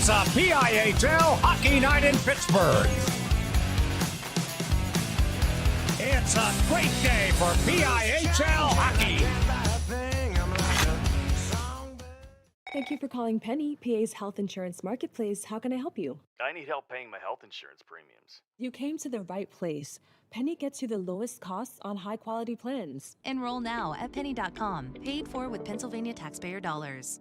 It's a PIHL hockey night in Pittsburgh. It's a great day for PIHL hockey. Thank you for calling Penny, PA's health insurance marketplace. How can I help you? I need help paying my health insurance premiums. You came to the right place. Penny gets you the lowest costs on high-quality plans. Enroll now at penny.com. Paid for with Pennsylvania taxpayer dollars.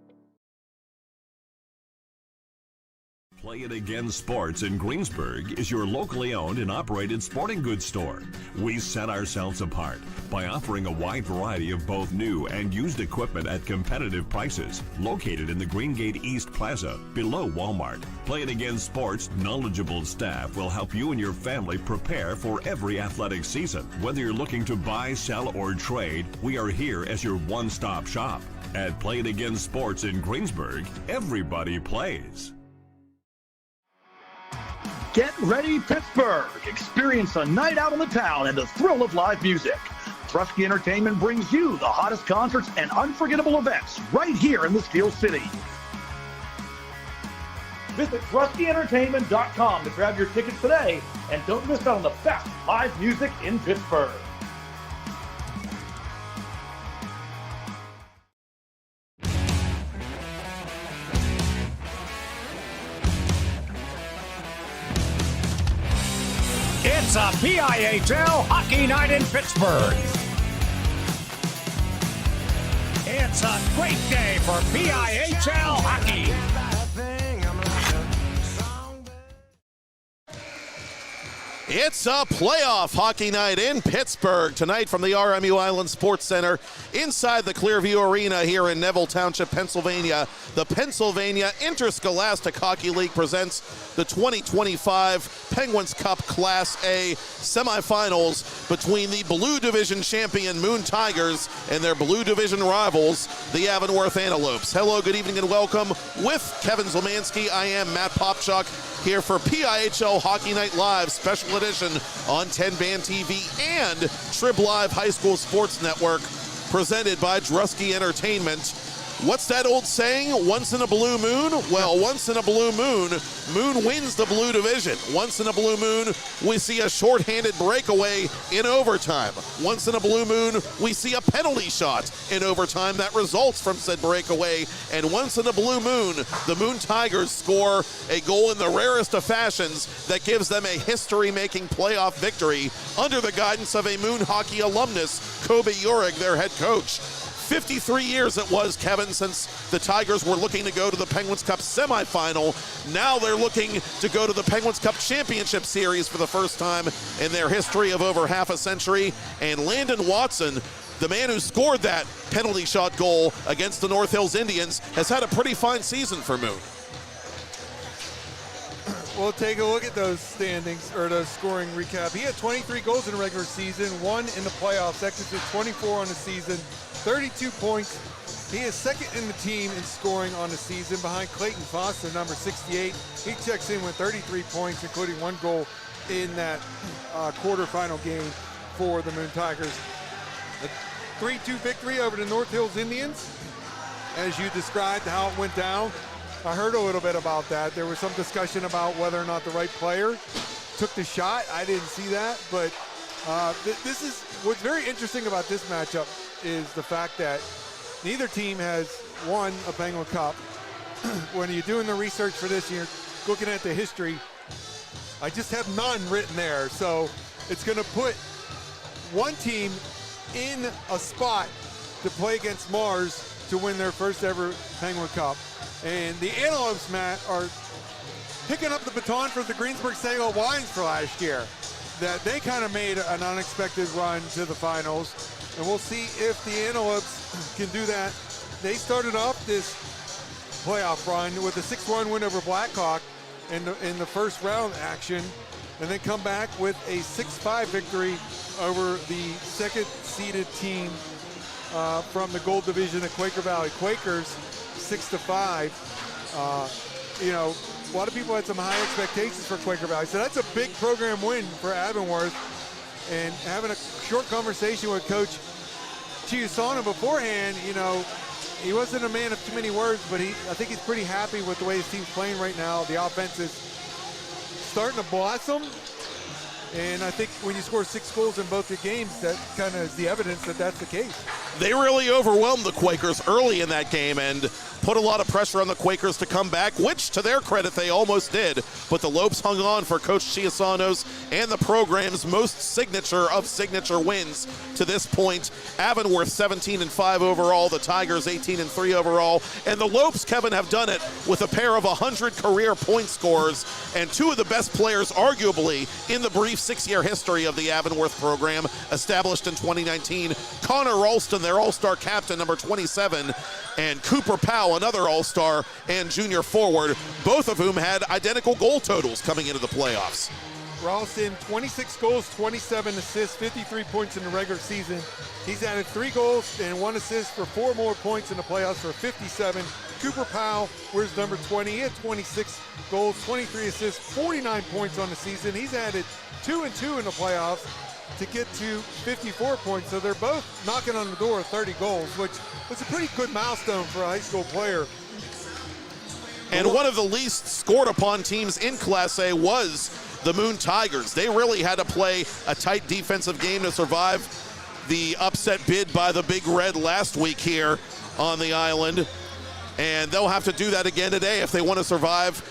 Play It Again Sports in Greensburg is your locally owned and operated sporting goods store. We set ourselves apart by offering a wide variety of both new and used equipment at competitive prices. Located in the Greengate East Plaza, below Walmart, Play It Again Sports' knowledgeable staff will help you and your family prepare for every athletic season. Whether you're looking to buy, sell, or trade, we are here as your one-stop shop. At Play It Again Sports in Greensburg, everybody plays. Get ready, Pittsburgh! Experience a night out in the town and the thrill of live music. Trusky Entertainment brings you the hottest concerts and unforgettable events right here in the Steel City. Visit TruskyEntertainment.com to grab your tickets today and don't miss out on the best live music in Pittsburgh. It's a PIHL hockey night in Pittsburgh. It's a great day for PIHL hockey. It's a playoff hockey night in Pittsburgh tonight from the RMU Island Sports Center inside the Clearview Arena here in Neville Township, Pennsylvania. The Pennsylvania Interscholastic Hockey League presents the 2025 Penguins Cup Class A semifinals between the Blue Division champion Moon Tigers and their Blue Division rivals, the Avonworth Antelopes. Hello, good evening, and welcome. With Kevin Zlemansky, I am Matt Popchock here for PIHL Hockey Night Live Special Edition on TenbandTV and Trib Live High School Sports Network, presented by Drusky Entertainment. What's that old saying? Once in a blue moon? Well, once in a blue moon, Moon wins the Blue Division. Once in a blue moon, we see a shorthanded breakaway in overtime. Once in a blue moon, we see a penalty shot in overtime that results from said breakaway. And once in a blue moon, the Moon Tigers score a goal in the rarest of fashions that gives them a history-making playoff victory under the guidance of a Moon hockey alumnus, Kobe Urig, their head coach. 53 years it was, Kevin, since the Tigers were looking to go to the Penguins Cup semifinal. Now they're looking to go to the Penguins Cup Championship Series for the first time in their history of over half a century. And Landon Watson, the man who scored that penalty shot goal against the North Hills Indians, has had a pretty fine season for Moon. We'll take a look at those standings, or the scoring recap. He had 23 goals in the regular season, 1 in the playoffs. That gives it 24 on the season, 32 points. He is second in the team in scoring on the season behind Clayton Foster, number 68. He checks in with 33 points, including 1 goal in that quarterfinal game for the Moon Tigers. A 3-2 victory over the North Hills Indians. As you described how it went down, I heard a little bit about that. There was some discussion about whether or not the right player took the shot. I didn't see that, but this is what's very interesting about this matchup is the fact that neither team has won a Penguin Cup. When you're doing the research for this, you're looking at the history. I just have none written there, so it's going to put one team in a spot to play against Mars to win their first ever Penguin Cup. And the Antelopes, Matt, are picking up the baton for the Greensburg Sago Lions for last year. That they kind of made an unexpected run to the finals. And we'll see if the Antelopes can do that. They started off this playoff run with a 6-1 win over Blackhawk in the first round action, and then come back with a 6-5 victory over the second-seeded team from the Gold Division, the Quaker Valley Quakers, 6-5. You know, a lot of people had some high expectations for Quaker Valley, so that's a big program win for Avonworth. And having a short conversation with Coach Chiusana beforehand, you know, he wasn't a man of too many words, but I think he's pretty happy with the way his team's playing right now. The offense is starting to blossom. And I think when you score 6 goals in both your games, that kind of is the evidence that that's the case. They really overwhelmed the Quakers early in that game and put a lot of pressure on the Quakers to come back, which, to their credit, they almost did. But the Lopes hung on for Coach Chiasano's and the program's most signature of signature wins to this point. Avonworth 17-5 overall, the Tigers 18-3 overall, and the Lopes, Kevin, have done it with a pair of 100 career point scorers and 2 of the best players, arguably, in the brief 6-year history of the Avonworth program, established in 2019. Connor Ralston, their all-star captain, number 27, and Cooper Powell, another all-star and junior forward, both of whom had identical goal totals coming into the playoffs. Ralston, 26 goals, 27 assists, 53 points in the regular season. He's added 3 goals and 1 assist for 4 more points in the playoffs for 57. Cooper Powell wears number 20. He had 26 goals, 23 assists, 49 points on the season. He's added 2 and 2 in the playoffs to get to 54 points. So they're both knocking on the door of 30 goals, which was a pretty good milestone for a high school player. And one of the least scored upon teams in Class A was the Moon Tigers. They really had to play a tight defensive game to survive the upset bid by the Big Red last week here on the island. And they'll have to do that again today if they want to survive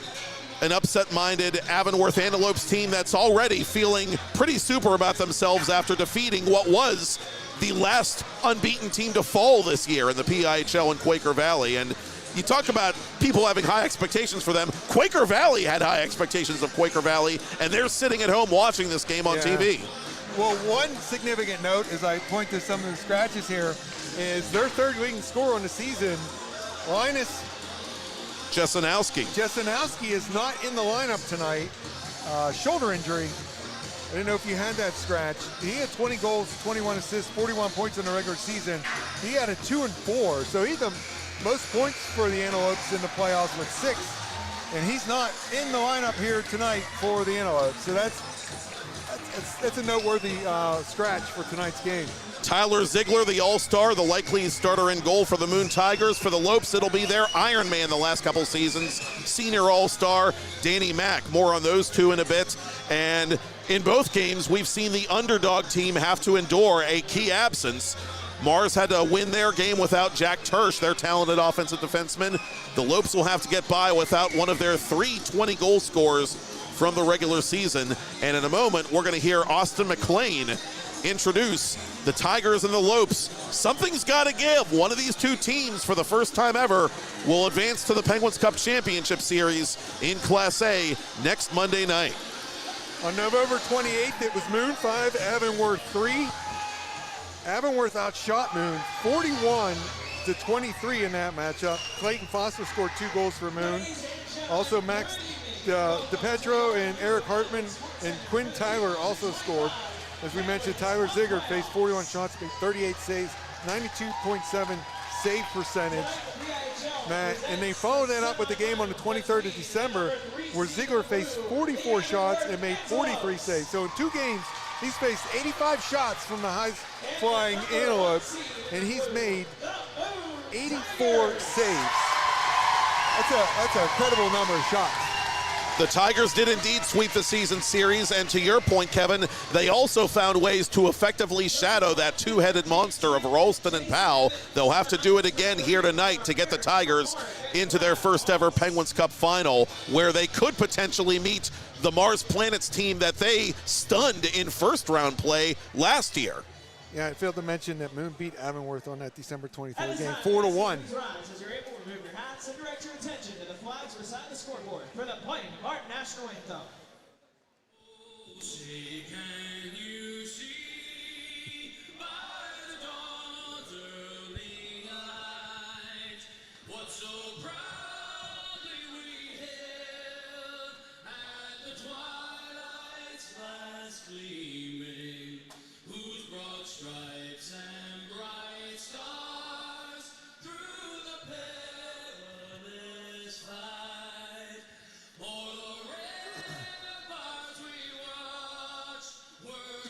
an upset-minded Avonworth Antelopes team that's already feeling pretty super about themselves after defeating what was the last unbeaten team to fall this year in the PIHL in Quaker Valley. And you talk about people having high expectations for them. Quaker Valley had high expectations of Quaker Valley, and they're sitting at home watching this game on TV. Well, one significant note, as I point to some of the scratches here, is their third leading scorer on the season, Linus Jesenowski is not in the lineup tonight. Shoulder injury. I didn't know if you had that scratch. He had 20 goals, 21 assists, 41 points in the regular season. He had a 2 and 4, so he's the most points for the Antelopes in the playoffs with 6. And he's not in the lineup here tonight for the Antelopes. So that's a noteworthy scratch for tonight's game. Tyler Ziegler, the all-star, the likely starter in goal for the Moon Tigers. For the Lopes, it'll be their Iron Man the last couple seasons. Senior all-star Danny Mack. More on those two in a bit. And in both games, we've seen the underdog team have to endure a key absence. Mars had to win their game without Jack Tersch, their talented offensive defenseman. The Lopes will have to get by without one of their 3 20-goal scorers from the regular season. And in a moment, we're going to hear Austin McLean introduce the Tigers and the Lopes. Something's got to give. One of these two teams, for the first time ever, will advance to the Penguins Cup Championship Series in Class A next Monday night. On November 28th, it was Moon 5, Avonworth 3. Avonworth outshot Moon 41-23 in that matchup. Clayton Foster scored 2 goals for Moon. Also, Max DePetro and Eric Hartman and Quinn Tyler also scored. As we mentioned, Tyler Ziegler faced 41 shots, made 38 saves, 92.7 save percentage. And they followed that up with the game on the 23rd of December, where Ziegler faced 44 shots and made 43 saves. So in 2 games, he's faced 85 shots from the high-flying Antelopes, and he's made 84 saves. That's a incredible number of shots. The Tigers did indeed sweep the season series, and to your point, Kevin, they also found ways to effectively shadow that 2-headed monster of Ralston and Powell. They'll have to do it again here tonight to get the Tigers into their first ever Penguins Cup final, where they could potentially meet the Mars Planets team that they stunned in first-round play last year. Yeah, I failed to mention that Moon beat Avonworth on that December 23rd game, 4-1. As you're able to remove your hats and direct your attention to the flags beside the scoreboard for the playing of our national anthem. Can you see by the dawn's early light what so proudly we hailed at the twilight's last gleaming, whose broad stripes and bright stars through the perilous fight o'er the ramparts we watched were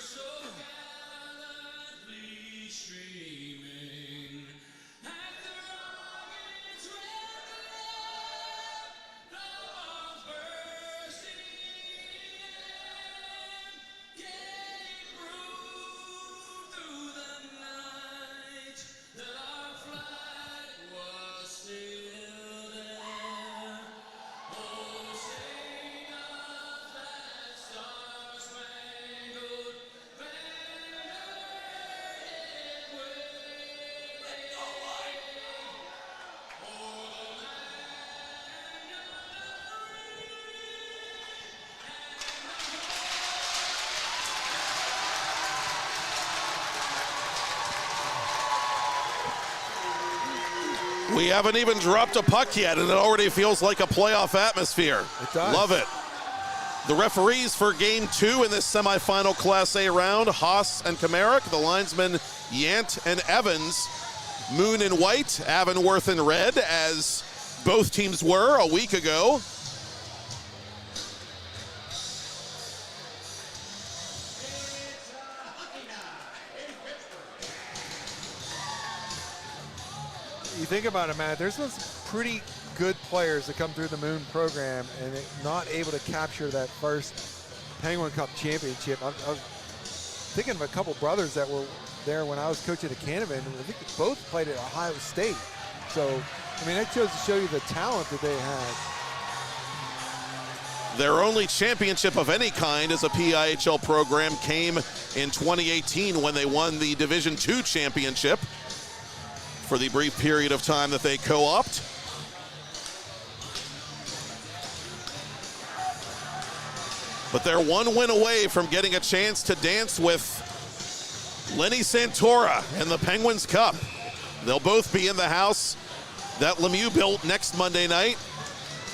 We haven't even dropped a puck yet, and it already feels like a playoff atmosphere. It does. Love it. The referees for Game 2 in this semifinal Class A round, Haas and Kamarick. The linesmen, Yant and Evans. Moon in white, Avonworth in red, as both teams were a week ago. You think about it, Matt, there's some pretty good players that come through the Moon program and not able to capture that first Penguin Cup championship. I was thinking of a couple brothers that were there when I was coaching at Canada, and I think they both played at Ohio State. So, I mean, that goes to show you the talent that they had. Their only championship of any kind as a PIHL program came in 2018 when they won the Division II championship for the brief period of time that they co-opt. But they're one win away from getting a chance to dance with Lenny Santora and the Penguins Cup. They'll both be in the house that Lemieux built next Monday night.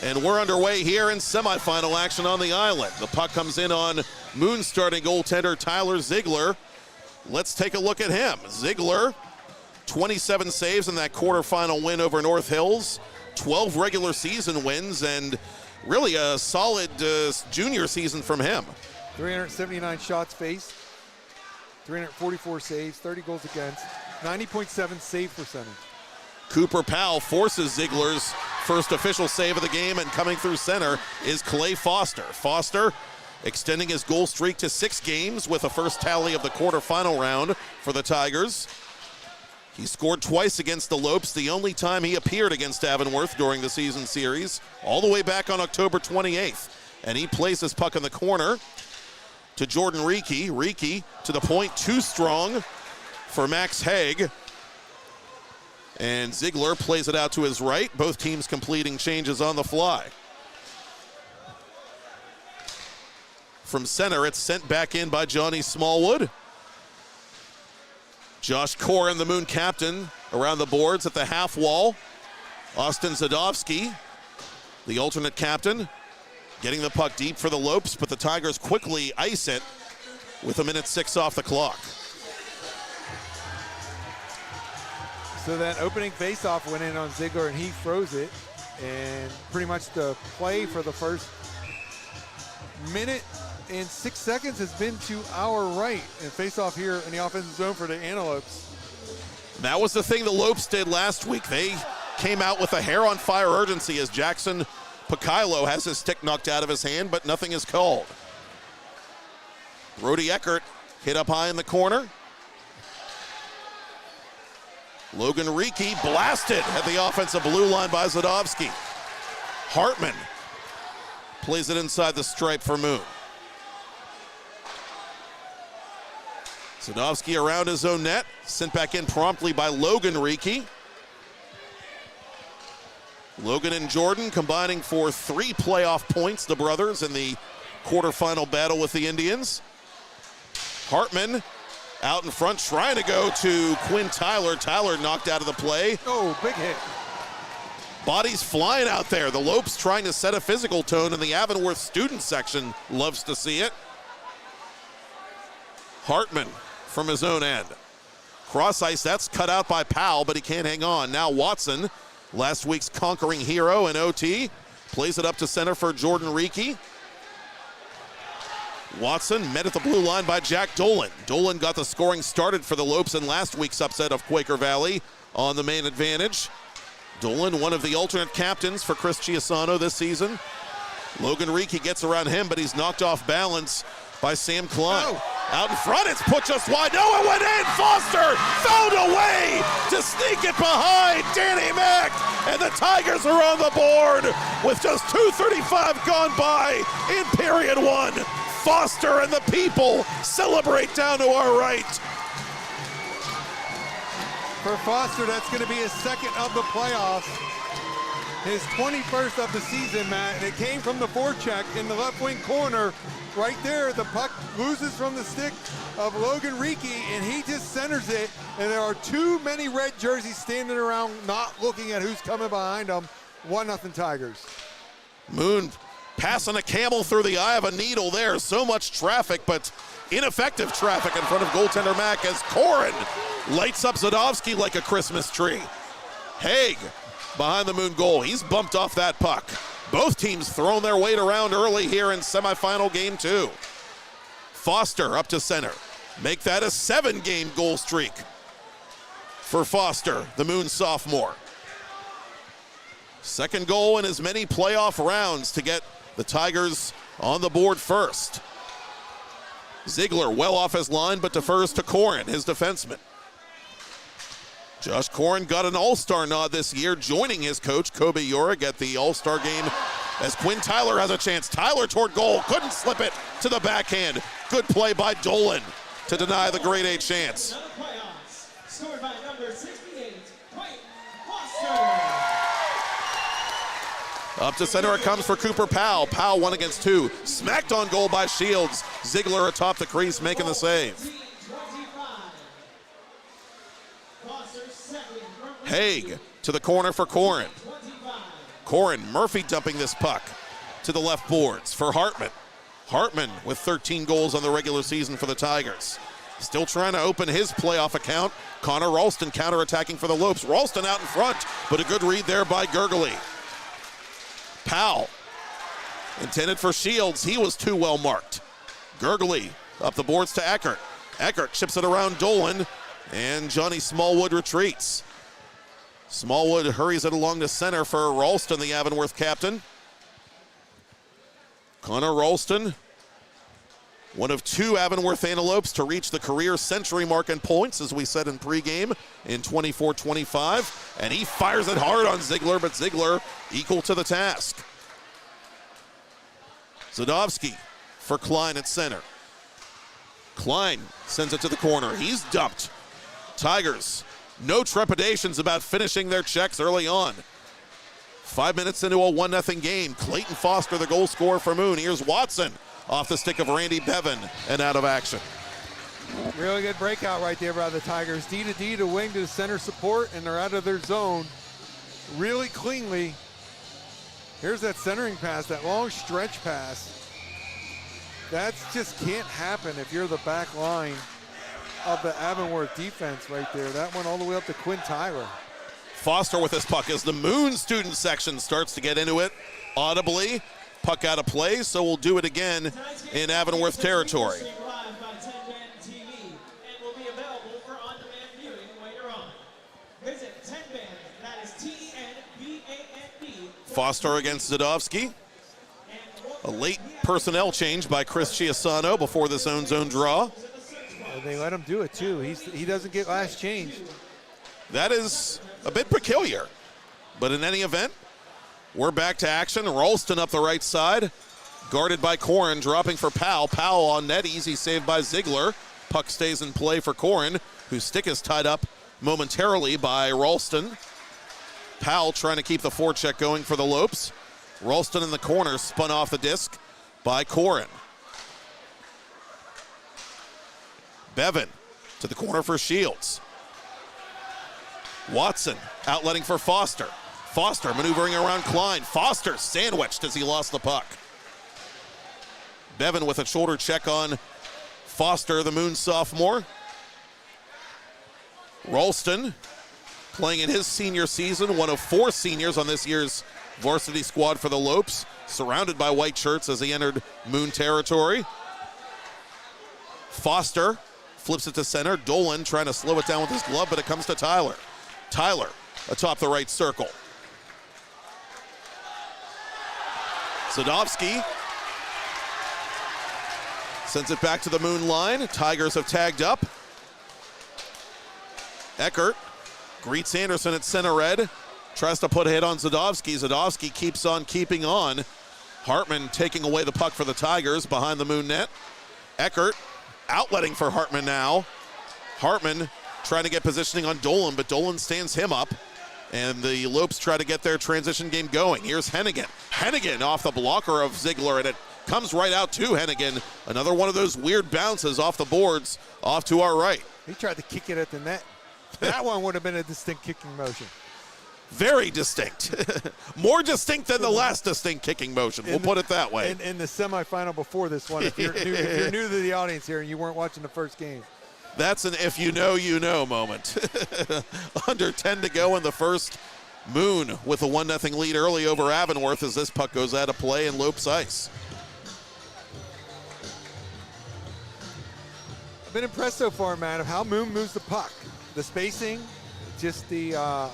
And we're underway here in semifinal action on the island. The puck comes in on Moon starting goaltender Tyler Ziegler. Let's take a look at him. Ziegler, 27 saves in that quarterfinal win over North Hills, 12 regular season wins, and really a solid junior season from him. 379 shots faced, 344 saves, 30 goals against, 90.7 save percentage. Cooper Powell forces Ziegler's first official save of the game, and coming through center is Clay Foster. Foster extending his goal streak to 6 games with a first tally of the quarterfinal round for the Tigers. He scored twice against the Lopes, the only time he appeared against Avonworth during the season series, all the way back on October 28th. And he plays his puck in the corner to Jordan Reekie. Reekie to the point, too strong for Max Haig. And Ziegler plays it out to his right, both teams completing changes on the fly. From center, it's sent back in by Johnny Smallwood. Josh Koren, the Moon captain, around the boards at the half wall. Austin Zadovsky, the alternate captain, getting the puck deep for the Lopes, but the Tigers quickly ice it with 1:06 off the clock. So that opening faceoff went in on Ziegler, and he froze it. And pretty much the play for the first minute and 6 seconds has been to our right. And faceoff here in the offensive zone for the Antelopes. That was the thing the Lopes did last week. They came out with a hair-on-fire urgency as Jackson Pekilo has his stick knocked out of his hand, but nothing is called. Brody Eckert hit up high in the corner. Logan Reekie blasted at the offensive blue line by Zadovsky. Hartman plays it inside the stripe for Moon. Zadovsky around his own net, sent back in promptly by Logan Reekie. Logan and Jordan combining for 3 playoff points, the brothers, in the quarterfinal battle with the Indians. Hartman out in front, trying to go to Quinn Tyler. Tyler knocked out of the play. Oh, big hit. Bodies flying out there. The Lopes trying to set a physical tone, and the Avonworth student section loves to see it. Hartman from his own end. Cross ice, that's cut out by Powell, but he can't hang on. Now Watson, last week's conquering hero in OT, plays it up to center for Jordan Reekie. Watson met at the blue line by Jack Dolan. Dolan got the scoring started for the Lopes in last week's upset of Quaker Valley on the main advantage. Dolan, one of the alternate captains for Chris Chiasano this season. Logan Reekie gets around him, but he's knocked off balance by Sam Klein. Oh. Out in front, it's put just wide. No, it went in. Foster found a way to sneak it behind Danny Mack. And the Tigers are on the board with just 2:35 gone by in period 1. Foster and the people celebrate down to our right. For Foster, that's going to be his second of the playoffs. his 21st of the season, Matt, and it came from the forecheck in the left wing corner. Right there, the puck loses from the stick of Logan Reekie, and he just centers it, and there are too many red jerseys standing around not looking at who's coming behind them. 1-0 Tigers. Moon passing a camel through the eye of a needle there. So much traffic, but ineffective traffic in front of goaltender Mack as Koren lights up Zadovsky like a Christmas tree. Haig behind the Moon goal. He's bumped off that puck. Both teams throwing their weight around early here in semifinal game 2. Foster up to center. Make that a 7-game goal streak for Foster, the Moon sophomore. Second goal in as many playoff rounds to get the Tigers on the board first. Ziegler well off his line, but defers to Koren, his defenseman. Josh Koren got an all-star nod this year, joining his coach, Kobe Yorick, at the all-star game as Quinn Tyler has a chance. Tyler toward goal, couldn't slip it to the backhand. Good play by Dolan to deny the grade A chance. Another playoffs, scored by number 68, Clayton Foster. Up to center it comes for Cooper Powell. Powell 1 against 2. Smacked on goal by Shields. Ziegler atop the crease making the save. Haig to the corner for Koren. Koren, Murphy dumping this puck to the left boards for Hartman. Hartman with 13 goals on the regular season for the Tigers. Still trying to open his playoff account. Connor Ralston counterattacking for the Lopes. Ralston out in front, but a good read there by Gurgley. Powell intended for Shields. He was too well marked. Gurgley up the boards to Eckert. Eckert chips it around Dolan, and Johnny Smallwood retreats. Smallwood hurries it along to center for Ralston, the Avonworth captain. Connor Ralston, one of 2 Avonworth Antelopes to reach the career century mark in points, as we said in pregame, in 24-25. And he fires it hard on Ziegler, but Ziegler equal to the task. Zadovsky for Klein at center. Klein sends it to the corner. He's dumped. Tigers, no trepidations about finishing their checks early on. 5 minutes into a 1-0 game. Clayton Foster, the goal scorer for Moon. Here's Watson off the stick of Randy Bevan and out of action. Really good breakout right there by the Tigers. D to D to wing to the center support, and they're out of their zone really cleanly. Here's that centering pass, that long stretch pass. That just can't happen if you're the back line of the Avonworth defense right there. That went all the way up to Quinn Tyler. Foster with this puck as the Moon student section starts to get into it audibly. Puck out of play, so we'll do it again in Avonworth territory. Live by TenbandTV and will be available for on-demand viewing later on. Visit Tenband, that is Tenband. Foster against Zadovsky. A late personnel change by Chris Chiasano before this own-zone draw. They let him do it too. He doesn't get last change. That is a bit peculiar. But in any event, we're back to action. Ralston up the right side, guarded by Koren, dropping for Powell. Powell on net, easy save by Ziegler. Puck stays in play for Koren, whose stick is tied up momentarily by Ralston. Powell trying to keep the forecheck going for the Lopes. Ralston in the corner, spun off the disc by Koren. Bevan to the corner for Shields. Watson outletting for Foster. Foster maneuvering around Klein. Foster sandwiched as he lost the puck. Bevan with a shoulder check on Foster, the Moon sophomore. Ralston playing in his senior season, one of 4 seniors on this year's varsity squad for the Lopes, surrounded by white shirts as he entered Moon territory. Foster flips it to center. Dolan trying to slow it down with his glove, but it comes to Tyler. Tyler atop the right circle. Zadovsky sends it back to the Moon line. Tigers have tagged up. Eckert greets Anderson at center red. Tries to put a hit on Zadovsky. Zadovsky keeps on keeping on. Hartman taking away the puck for the Tigers behind the Moon net. Eckert outletting for Hartman now. Hartman trying to get positioning on Dolan, but Dolan stands him up. And the Lopes try to get their transition game going. Here's Hennigan. Hennigan off the blocker of Ziegler, and it comes right out to Hennigan. Another one of those weird bounces off the boards, off to our right. He tried to kick it at the net. That one would have been a distinct kicking motion. Very distinct. More distinct than the last distinct kicking motion. We'll put it that way. In the semifinal before this one, if you're new to the audience here and you weren't watching the first game. That's an if you know, you know moment. Under 10 to go in the first. Moon with a 1-0 lead early over Avonworth as this puck goes out of play in Lopes ice. I've been impressed so far, Matt, of how Moon moves the puck. The spacing, just the, I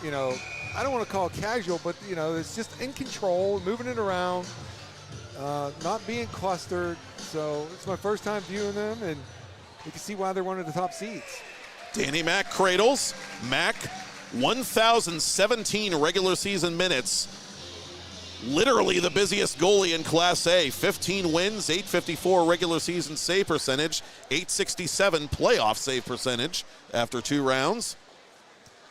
don't want to call it casual, but, it's just in control, moving it around, not being clustered. So it's my first time viewing them, and you can see why they're one of the top seeds. Danny Mack cradles. Mack, 1,017 regular season minutes. Literally the busiest goalie in Class A. 15 wins, 854 regular season save percentage, 867 playoff save percentage after 2 rounds.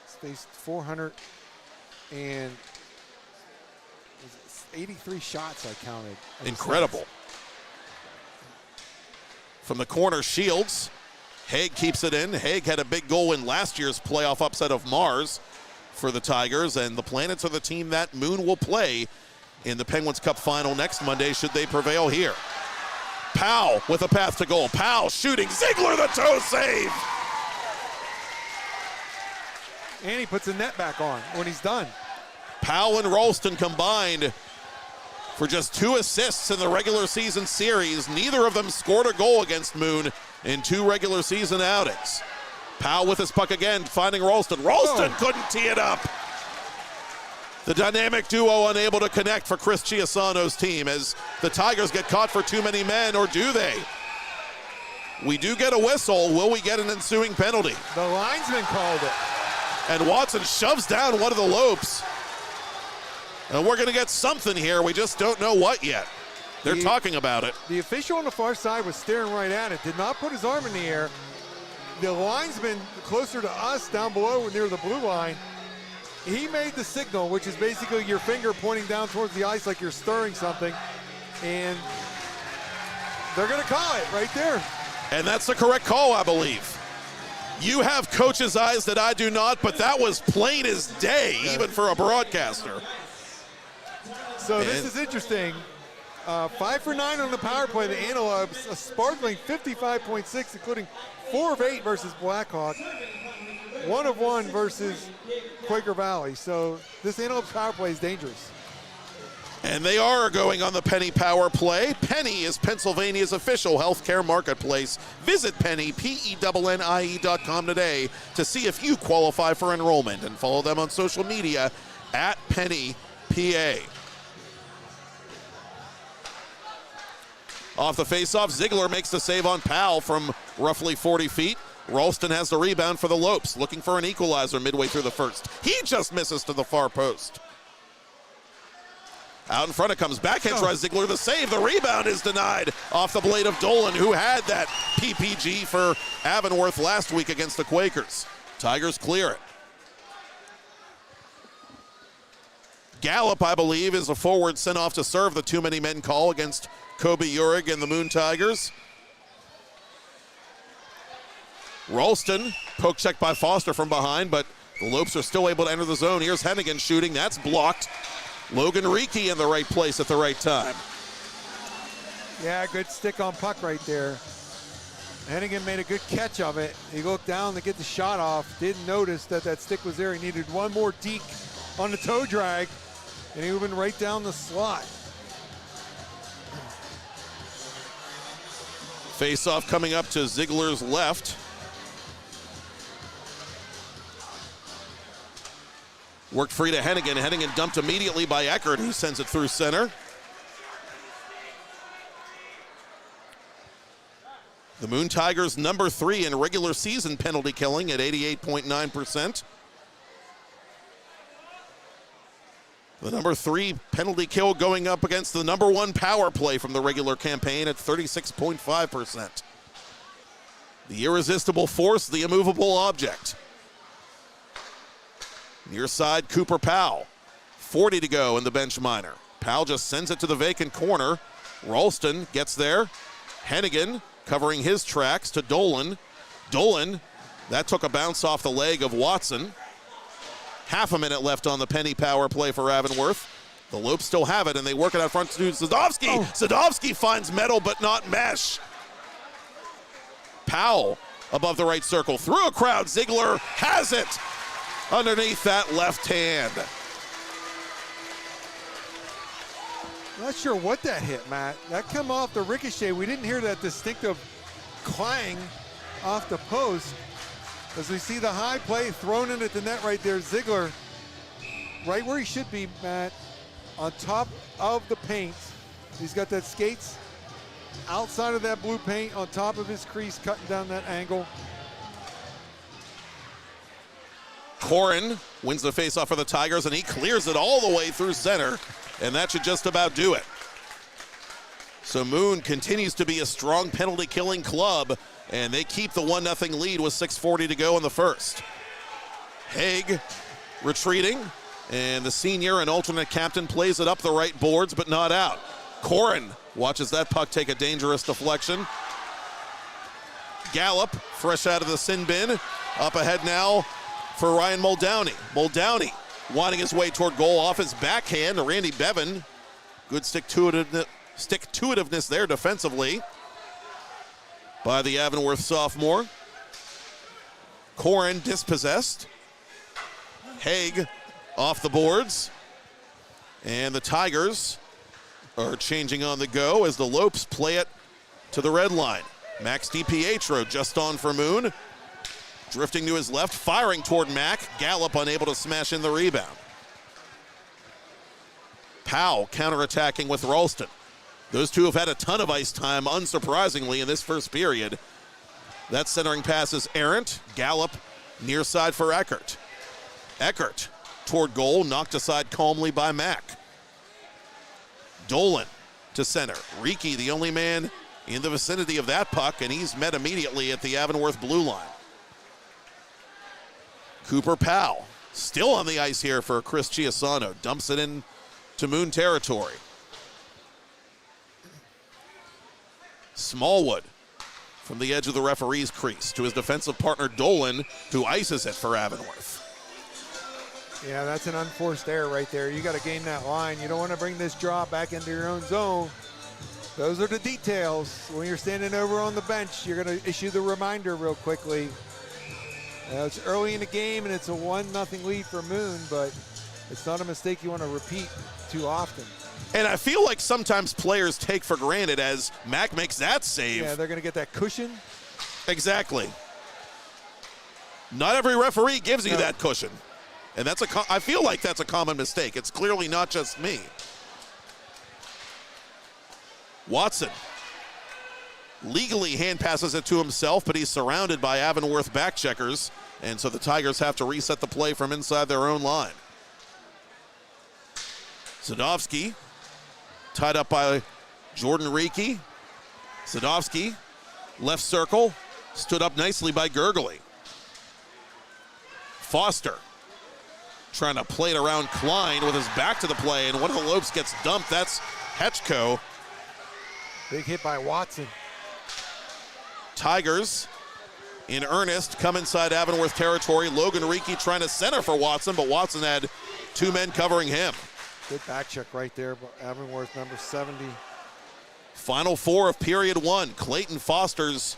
Faced 483 shots, I counted. Incredible. From the corner, Shields. Haig keeps it in. Haig had a big goal in last year's playoff upset of Mars for the Tigers, and the Planets are the team that Moon will play in the Penguins Cup final next Monday should they prevail here. Powell with a path to goal. Powell shooting. Ziegler the toe save. And he puts the net back on when he's done. Powell and Ralston combined for just 2 assists in the regular season series. Neither of them scored a goal against Moon in 2 regular season outings. Powell with his puck again, finding Ralston. Ralston couldn't tee it up. The dynamic duo unable to connect for Chris Chiasano's team as the Tigers get caught for too many men, or do they? We do get a whistle. Will we get an ensuing penalty? The linesman called it. And Watson shoves down one of the Lopes. And we're going to get something here. We just don't know what yet. They're talking about it. The official on the far side was staring right at it, did not put his arm in the air. The linesman closer to us down below near the blue line, he made the signal, which is basically your finger pointing down towards the ice like you're stirring something. And they're going to call it right there. And that's the correct call, I believe. You have coach's eyes that I do not, but that was plain as day, even for a broadcaster. So this is interesting. 5 for 9 on the power play. The Antelopes, a sparkling 55.6, including 4 of 8 versus Blackhawk, 1 of 1 versus Quaker Valley. So this Antelopes power play is dangerous. And they are going on the Penny Power Play. Penny is Pennsylvania's official healthcare marketplace. Visit Penny, PENNIE.com today to see if you qualify for enrollment, and follow them on social media at Penny PA. Off the faceoff, Ziegler makes the save on Powell from roughly 40 feet. Ralston has the rebound for the Lopes, looking for an equalizer midway through the first. He just misses to the far post. Out in front it comes, backhand tries Ziegler the save. The rebound is denied off the blade of Dolan, who had that PPG for Avonworth last week against the Quakers. Tigers clear it. Gallup, I believe, is a forward sent off to serve the too many men call against Kobe Urig and the Moon Tigers. Ralston, poke check by Foster from behind, but the Lopes are still able to enter the zone. Here's Hennigan shooting, that's blocked. Logan Reekie in the right place at the right time. Yeah, good stick on puck right there. Hennigan made a good catch of it. He looked down to get the shot off, didn't notice that that stick was there. He needed one more deke on the toe drag, and he went right down the slot. Face-off coming up to Ziegler's left. Worked free to Hennigan. Hennigan dumped immediately by Eckert, who sends it through center. The Moon Tigers number 3 in regular season penalty killing at 88.9%. The number 3 penalty kill going up against the number 1 power play from the regular campaign at 36.5%. The irresistible force, the immovable object. Near side, Cooper Powell. 40 to go in the bench minor. Powell just sends it to the vacant corner. Ralston gets there. Hennigan covering his tracks to Dolan. Dolan, that took a bounce off the leg of Watson. Half a minute left on the penny power play for Avonworth. The Lopes still have it, and they work it out front to Sadovsky. Oh. Sadovsky finds metal, but not mesh. Powell above the right circle, through a crowd. Ziegler has it underneath that left hand. Not sure what that hit, Matt. That come off the ricochet. We didn't hear that distinctive clang off the post. As we see the high play thrown in at the net right there, Ziegler, right where he should be, Matt, on top of the paint. He's got that skates outside of that blue paint on top of his crease, cutting down that angle. Corin wins the faceoff for the Tigers, and he clears it all the way through center, and that should just about do it. So Moon continues to be a strong penalty-killing club, and they keep the 1-0 lead with 6:40 to go in the first. Haig retreating, and the senior and alternate captain plays it up the right boards, but not out. Corin watches that puck take a dangerous deflection. Gallup, fresh out of the sin bin, up ahead now for Ryan Muldowney. Muldowney wanting his way toward goal off his backhand to Randy Bevan. Good stick-to-itiveness there defensively by the Avonworth sophomore. Corin dispossessed. Haig off the boards. And the Tigers are changing on the go as the Lopes play it to the red line. Max DiPietro just on for Moon. Drifting to his left, firing toward Mack. Gallup unable to smash in the rebound. Powell counterattacking with Ralston. Those two have had a ton of ice time, unsurprisingly, in this first period. That centering pass is errant. Gallup near side for Eckert. Eckert toward goal, knocked aside calmly by Mack. Dolan to center. Reekie, the only man in the vicinity of that puck, and he's met immediately at the Avonworth blue line. Cooper Powell still on the ice here for Chris Chiasano. Dumps it in to Moon territory. Smallwood from the edge of the referee's crease to his defensive partner Dolan, who ices it for Avonworth. Yeah, that's an unforced error right there. You got to gain that line. You don't want to bring this draw back into your own zone. Those are the details. When you're standing over on the bench, you're going to issue the reminder real quickly. It's early in the game, and it's a 1-0 lead for Moon, but it's not a mistake you want to repeat too often. And I feel like sometimes players take for granted as Mack makes that save. Yeah, they're going to get that cushion. Exactly. Not every referee gives you that cushion. And I feel like that's a common mistake. It's clearly not just me. Watson legally hand passes it to himself, but he's surrounded by Avonworth back checkers, and so the Tigers have to reset the play from inside their own line. Sadovsky tied up by Jordan Reekie. Sadovsky, left circle, stood up nicely by Gurgley. Foster trying to play it around Klein with his back to the play, and one of the Lopes gets dumped. That's Hetchko. Big hit by Watson. Tigers in earnest come inside Avonworth territory. Logan Reekie trying to center for Watson, but Watson had two men covering him. Good back check right there, Avonworth number 70. Final four of period one. Clayton Foster's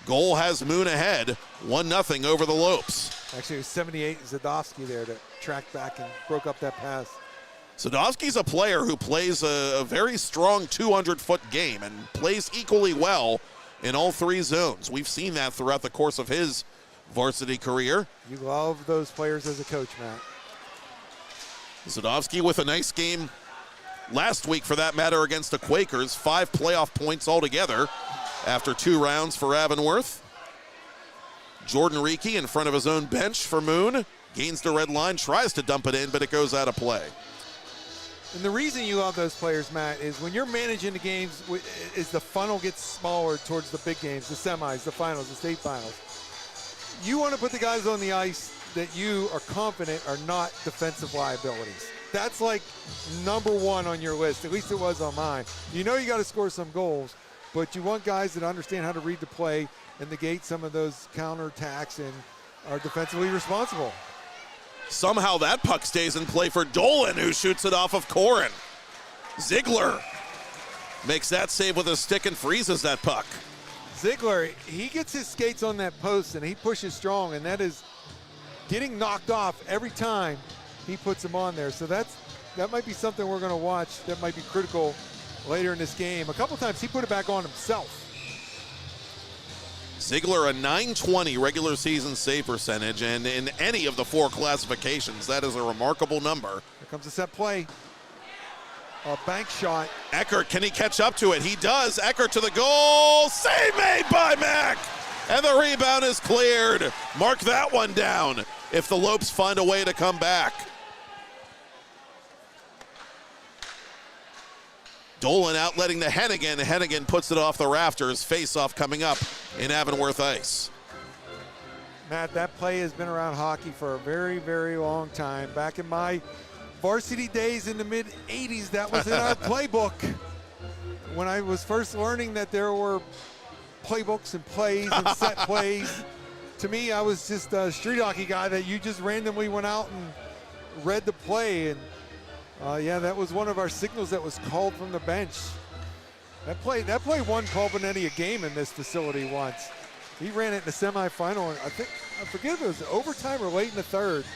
goal has Moon ahead, 1-0 over the Lopes. Actually, it was 78 Zadovsky there to track back and broke up that pass. Sadovsky's a player who plays a very strong 200-foot game and plays equally well in all three zones. We've seen that throughout the course of his varsity career. You love those players as a coach, Matt. Zadovsky with a nice game last week, for that matter, against the Quakers. 5 playoff points altogether after 2 rounds for Avonworth. Jordan Reekie in front of his own bench for Moon. Gains the red line, tries to dump it in, but it goes out of play. And the reason you love those players, Matt, is when you're managing the games, is the funnel gets smaller towards the big games, the semis, the finals, the state finals. You want to put the guys on the ice that you are confident are not defensive liabilities. That's like number one on your list. At least it was on mine. You know you got to score some goals, but you want guys that understand how to read the play and negate some of those counterattacks and are defensively responsible. Somehow that puck stays in play for Dolan, who shoots it off of Corin. Ziegler makes that save with a stick and freezes that puck. Ziegler, he gets his skates on that post and he pushes strong, and that is getting knocked off every time he puts them on there. So that might be something we're going to watch that might be critical later in this game. A couple times he put it back on himself. Ziegler, a .920 regular season save percentage, and in any of the 4 classifications, that is a remarkable number. Here comes a set play. A bank shot. Eckert, can he catch up to it? He does. Eckert to the goal. Save made by Mack. And the rebound is cleared. Mark that one down if the Lopes find a way to come back. Dolan outletting to Hennigan. Hennigan puts it off the rafters. Face-off coming up in Avonworth ice. Matt, that play has been around hockey for a very, very long time. Back in my varsity days in the mid-'80s, that was in our playbook. When I was first learning that there were playbooks and plays and set plays, to me, I was just a street hockey guy that you just randomly went out and read the play. And yeah, that was one of our signals that was called from the bench. That play won Paul Benetti a game in this facility once. He ran it in the semifinal, and I forget if it was overtime or late in the third.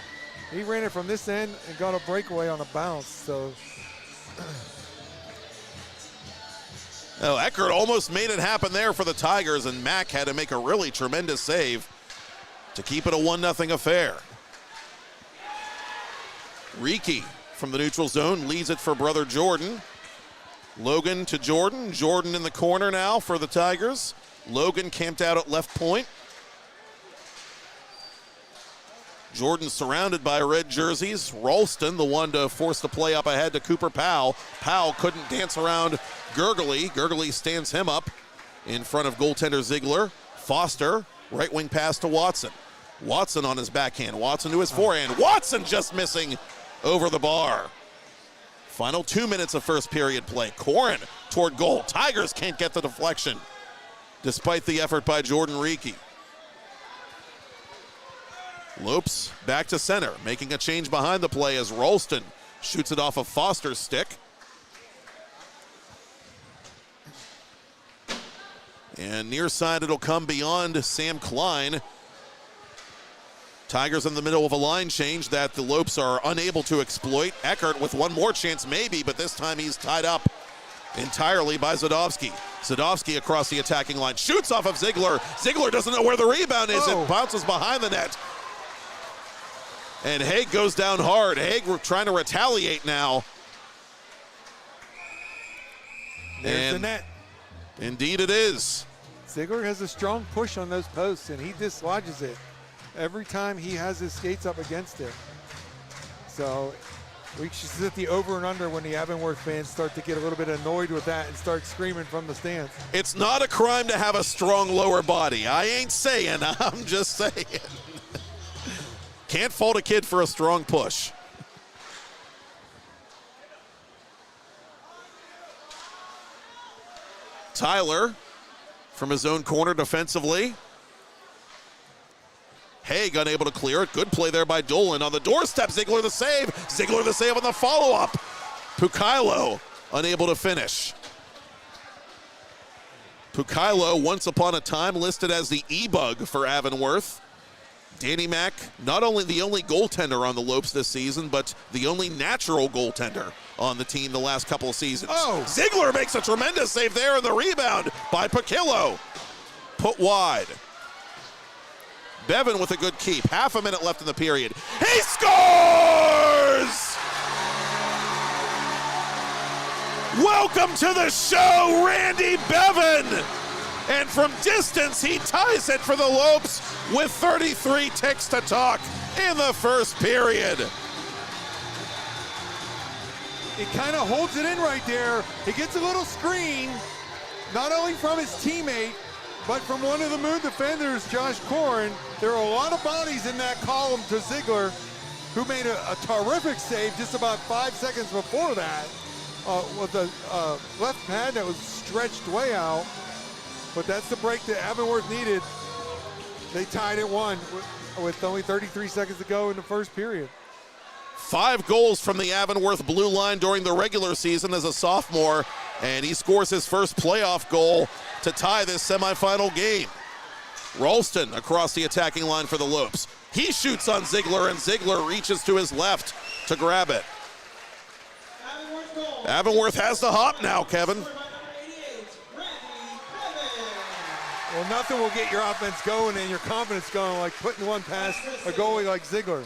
He ran it from this end and got a breakaway on a bounce. So, Eckert almost made it happen there for the Tigers, and Mack had to make a really tremendous save to keep it a 1-0 affair. Reekie from the neutral zone leads it for brother Jordan. Logan to Jordan. Jordan in the corner now for the Tigers. Logan camped out at left point. Jordan surrounded by red jerseys. Ralston, the one to force the play up ahead to Cooper Powell. Powell couldn't dance around Gurgley. Gurgley stands him up in front of goaltender Ziegler. Foster, right wing pass to Watson. Watson on his backhand. Watson to his forehand. Watson just missing over the bar. Final 2 minutes of first period play. Corin toward goal. Tigers can't get the deflection despite the effort by Jordan Reekie. Lopes back to center, making a change behind the play as Ralston shoots it off of Foster's stick. And near side it'll come beyond Sam Klein. Tigers in the middle of a line change that the Lopes are unable to exploit. Eckert with one more chance maybe, but this time he's tied up entirely by Zadovsky. Zadovsky across the attacking line, shoots off of Ziegler. Ziegler doesn't know where the rebound is. It bounces behind the net. And Haig goes down hard. Haig trying to retaliate now. There's the net. Indeed it is. Ziegler has a strong push on those posts, and he dislodges it every time he has his skates up against it. So we should sit the over and under when the Avonworth fans start to get a little bit annoyed with that and start screaming from the stands. It's not a crime to have a strong lower body. I ain't saying, I'm just saying. Can't fault a kid for a strong push. Tyler from his own corner defensively. Haig unable to clear it. Good play there by Dolan. On the doorstep, Ziegler the save. Ziegler the save on the follow-up. Pukilo unable to finish. Pukilo, once upon a time, listed as the E-Bug for Avonworth. Danny Mack, not only the only goaltender on the Lopes this season, but the only natural goaltender on the team the last couple of seasons. Ziegler makes a tremendous save there, and the rebound by Pukilo. Put wide. Bevan with a good keep. Half a minute left in the period. He scores! Welcome to the show, Randy Bevan! And from distance, he ties it for the Lopes with 33 ticks to talk in the first period. He kind of holds it in right there. He gets a little screen, not only from his teammate, But from one of the Moon defenders, Josh Corrin, there are a lot of bodies in that column to Ziegler, who made a terrific save just about 5 seconds before that with a left pad that was stretched way out. But that's the break that Avonworth needed. They tied at 1 with only 33 seconds to go in the first period. 5 goals from the Avonworth blue line during the regular season as a sophomore, and he scores his first playoff goal to tie this semifinal game. Ralston across the attacking line for the Lopes. He shoots on Ziegler, and Ziegler reaches to his left to grab it. Avonworth has the hop now, Kevin. Well, nothing will get your offense going and your confidence going like putting one past a goalie like Ziegler.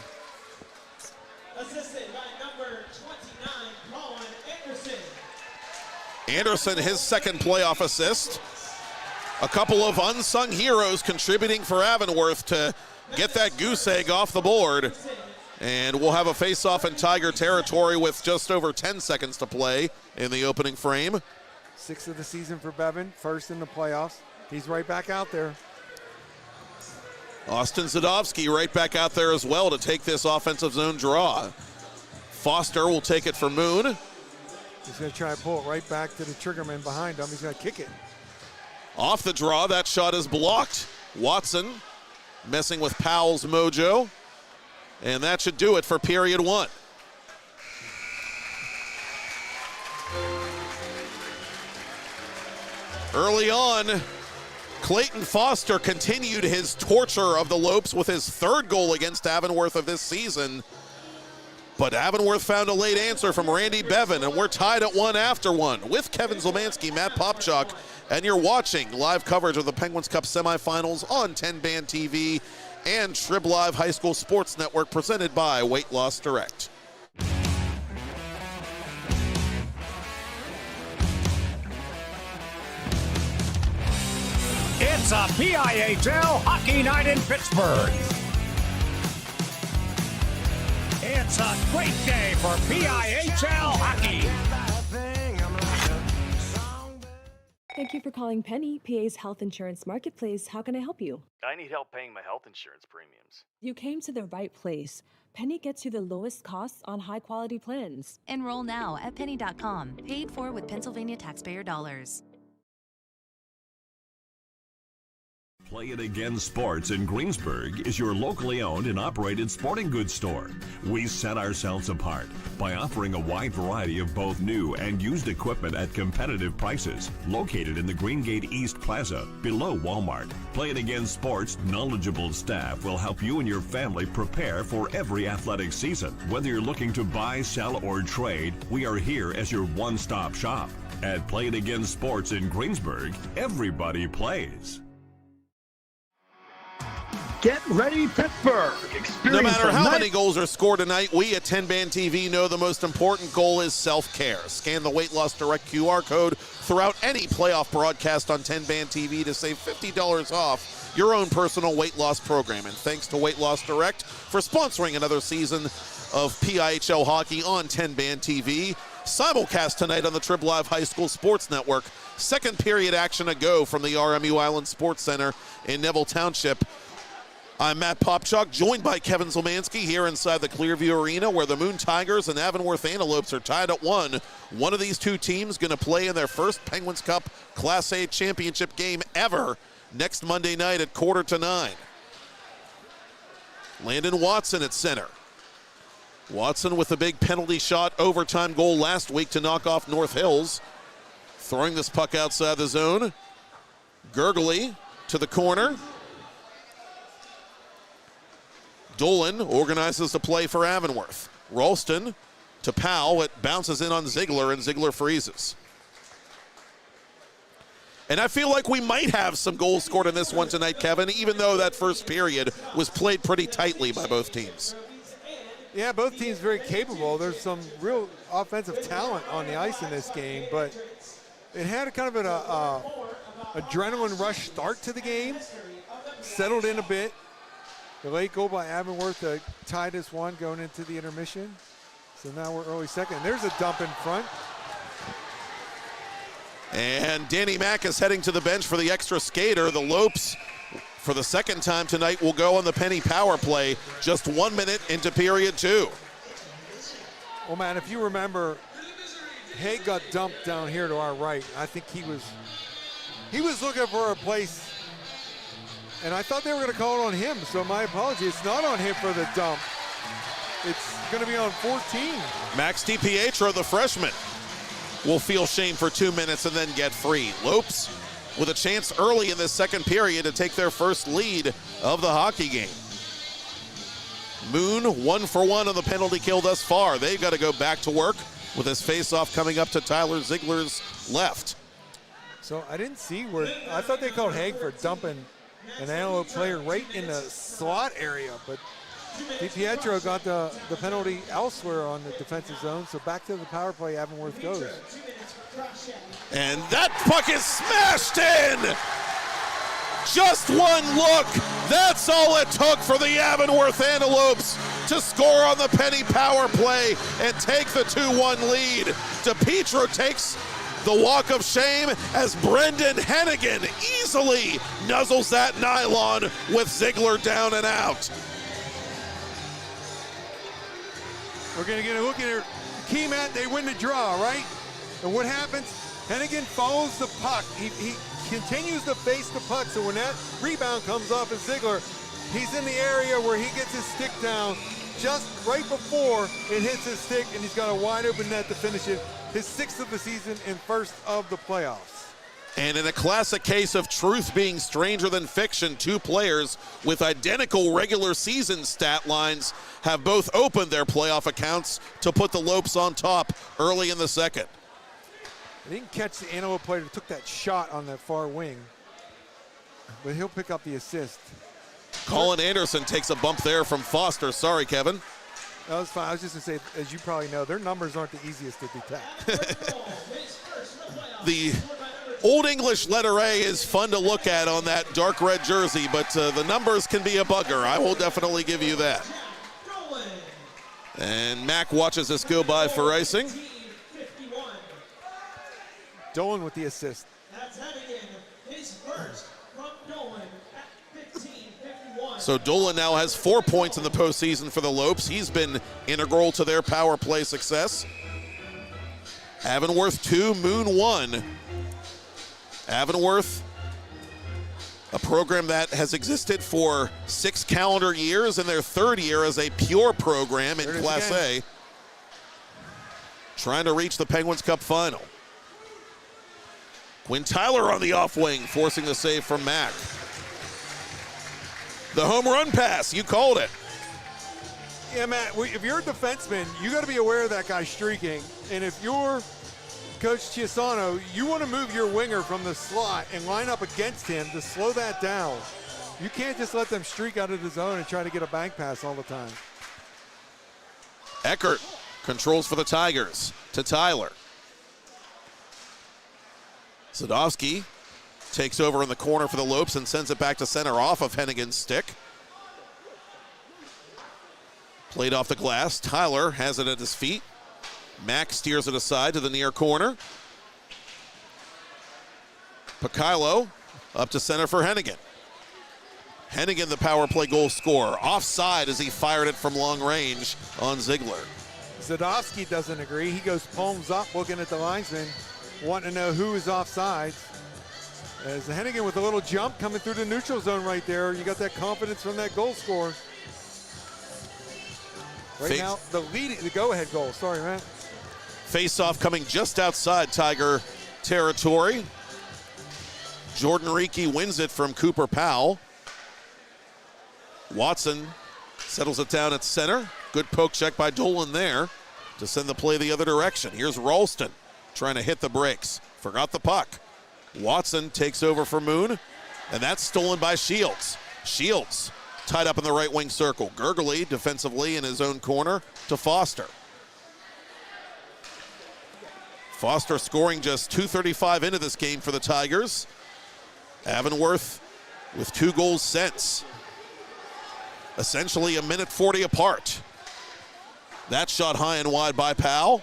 Assisted by number 29, Colin Anderson. Anderson, his second playoff assist. A couple of unsung heroes contributing for Avonworth to get that goose egg off the board. And we'll have a face-off in Tiger territory with just over 10 seconds to play in the opening frame. 6th of the season for Bevan, first in the playoffs. He's right back out there. Austin Zadovsky right back out there as well to take this offensive zone draw. Foster will take it for Moon. He's going to try to pull it right back to the triggerman behind him. He's going to kick it. Off the draw, that shot is blocked. Watson messing with Powell's mojo. And that should do it for period 1. Early on, Clayton Foster continued his torture of the Lopes with his 3rd goal against Avonworth of this season. But Avonworth found a late answer from Randy Bevan, and we're tied at 1 after 1 with Kevin Zolmanski, Matt Popchock, and you're watching live coverage of the Penguins Cup semifinals on TenbandTV and Trib Live High School Sports Network, presented by Weight Loss Direct. It's a PIHL hockey night in Pittsburgh. It's a great day for PIHL hockey. Thank you for calling Penny, PA's health insurance marketplace. How can I help you? I need help paying my health insurance premiums. You came to the right place. Penny gets you the lowest costs on high-quality plans. Enroll now at penny.com. Paid for with Pennsylvania taxpayer dollars. Play It Again Sports in Greensburg is your locally owned and operated sporting goods store. We set ourselves apart by offering a wide variety of both new and used equipment at competitive prices. Located in the Greengate East Plaza, below Walmart, Play It Again Sports' knowledgeable staff will help you and your family prepare for every athletic season. Whether you're looking to buy, sell, or trade, we are here as your one-stop shop. At Play It Again Sports in Greensburg, everybody plays. Get ready, Pittsburgh. Experience No matter the how night- many goals are scored tonight, we at TenbandTV know the most important goal is self-care. Scan the Weight Loss Direct QR code throughout any playoff broadcast on TenbandTV to save $50 off your own personal weight loss program. And thanks to Weight Loss Direct for sponsoring another season of PIHL hockey on TenbandTV. Simulcast tonight on the Trib Live High School Sports Network. Second period action to go from the RMU Island Sports Center in Neville Township. I'm Matt Popchock, joined by Kevin Zolmanski here inside the Clearview Arena, where the Moon Tigers and Avonworth Antelopes are tied at 1. One of these two teams going to play in their first Penguins Cup Class A championship game ever next Monday night at 8:45. Landon Watson at center. Watson with a big penalty shot overtime goal last week to knock off North Hills. Throwing this puck outside the zone. Gurgley to the corner. Dolan organizes the play for Avonworth. Ralston to Powell. It bounces in on Ziegler, and Ziegler freezes. And I feel like we might have some goals scored in this one tonight, Kevin, even though that first period was played pretty tightly by both teams. Yeah, both teams very capable. There's some real offensive talent on the ice in this game, but it had a kind of an adrenaline rush start to the game, settled in a bit. The late goal by Avonworth tied this one going into the intermission. So now we're early second. There's a dump in front. And Danny Mack is heading to the bench for the extra skater. The Lopes, for the second time tonight, will go on the penny power play just 1 minute into period 2. Well, man, if you remember, Haig got dumped down here to our right. I think he was looking for a place, and I thought they were going to call it on him, so my apology. It's not on him for the dump. It's going to be on 14. Max DiPietro, the freshman, will feel shame for 2 minutes and then get free. Lopes with a chance early in this second period to take their first lead of the hockey game. Moon 1 for 1 on the penalty kill thus far. They've got to go back to work with this face-off coming up to Tyler Ziegler's left. So I didn't see where, I thought they called Haig for dumping an antelope player right in the slot area, but DiPietro got the penalty elsewhere on the defensive zone, so back to the power play Avonworth goes. And that puck is smashed in! Just one look, that's all it took for the Avonworth Antelopes to score on the penny power play and take the 2-1 lead. DiPietro takes the walk of shame as Brendan Hennigan easily nuzzles that nylon with Ziegler down and out. We're going to get a look at it. Key, Matt, they win the draw, right? And what happens? Hennigan follows the puck. He continues to face the puck, so when that rebound comes off of Ziegler, he's in the area where he gets his stick down just right before it hits his stick, and he's got a wide open net to finish it. His 6th of the season and 1st of the playoffs. And in a classic case of truth being stranger than fiction, 2 players with identical regular season stat lines have both opened their playoff accounts to put the Lopes on top early in the second. I didn't catch the Antelope player who took that shot on that far wing, but he'll pick up the assist. Colin Anderson takes a bump there from Foster. Sorry, Kevin. That was fine. I was just going to say, as you probably know, their numbers aren't the easiest to detect. The Old English letter A is fun to look at on that dark red jersey, but the numbers can be a bugger. I will definitely give you that. And Mack watches this go by for icing. Dolan with the assist. That's Hennigan, his first from Dolan at 15:51. So Dolan now has 4 points in the postseason for the Lopes. He's been integral to their power play success. Avonworth 2, Moon 1. Avonworth, a program that has existed for 6 calendar years, in their 3rd year as a pure program in Class A. Trying to reach the Penguins Cup final. Quinn Tyler on the off wing, forcing the save from Mack. The home run pass, you called it. Yeah, Matt, if you're a defenseman, you got to be aware of that guy streaking. And if you're Coach Chiasano, you want to move your winger from the slot and line up against him to slow that down. You can't just let them streak out of the zone and try to get a bank pass all the time. Eckert controls for the Tigers to Tyler. Sadowski takes over in the corner for the Lopes and sends it back to center off of Hennigan's stick. Played off the glass. Tyler has it at his feet. Mack steers it aside to the near corner. Pekilo up to center for Hennigan. Hennigan, the power play goal scorer. Offside as he fired it from long range on Ziegler. Sadowski doesn't agree. He goes palms up looking at the linesman, wanting to know who is offside. As Hennigan with a little jump coming through the neutral zone right there. You got that confidence from that goal scorer. Right now, the go-ahead goal. Sorry, man. Face-off coming just outside Tiger territory. Jordan Reekie wins it from Cooper Powell. Watson settles it down at center. Good poke check by Dolan there to send the play the other direction. Here's Ralston trying to hit the brakes. Forgot the puck. Watson takes over for Moon, and that's stolen by Shields. Shields tied up in the right wing circle. Gurgley defensively in his own corner to Foster. Foster scoring just 2:35 into this game for the Tigers. Avonworth with 2 goals since. Essentially a minute 40 apart. That shot high and wide by Powell.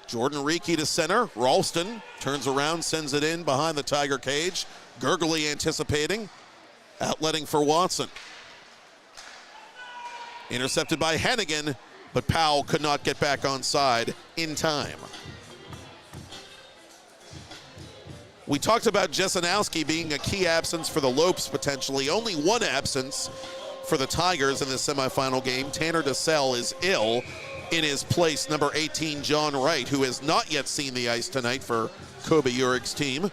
Jordan Reekie to center. Ralston turns around, sends it in behind the Tiger cage. Gurgley anticipating. Outletting for Watson. Intercepted by Hennigan, but Powell could not get back onside in time. We talked about Jesenowski being a key absence for the Lopes potentially. Only one absence for the Tigers in the semifinal game. Tanner DeSalle is ill. In his place, number 18, John Wright, who has not yet seen the ice tonight for Kobe Urig's team.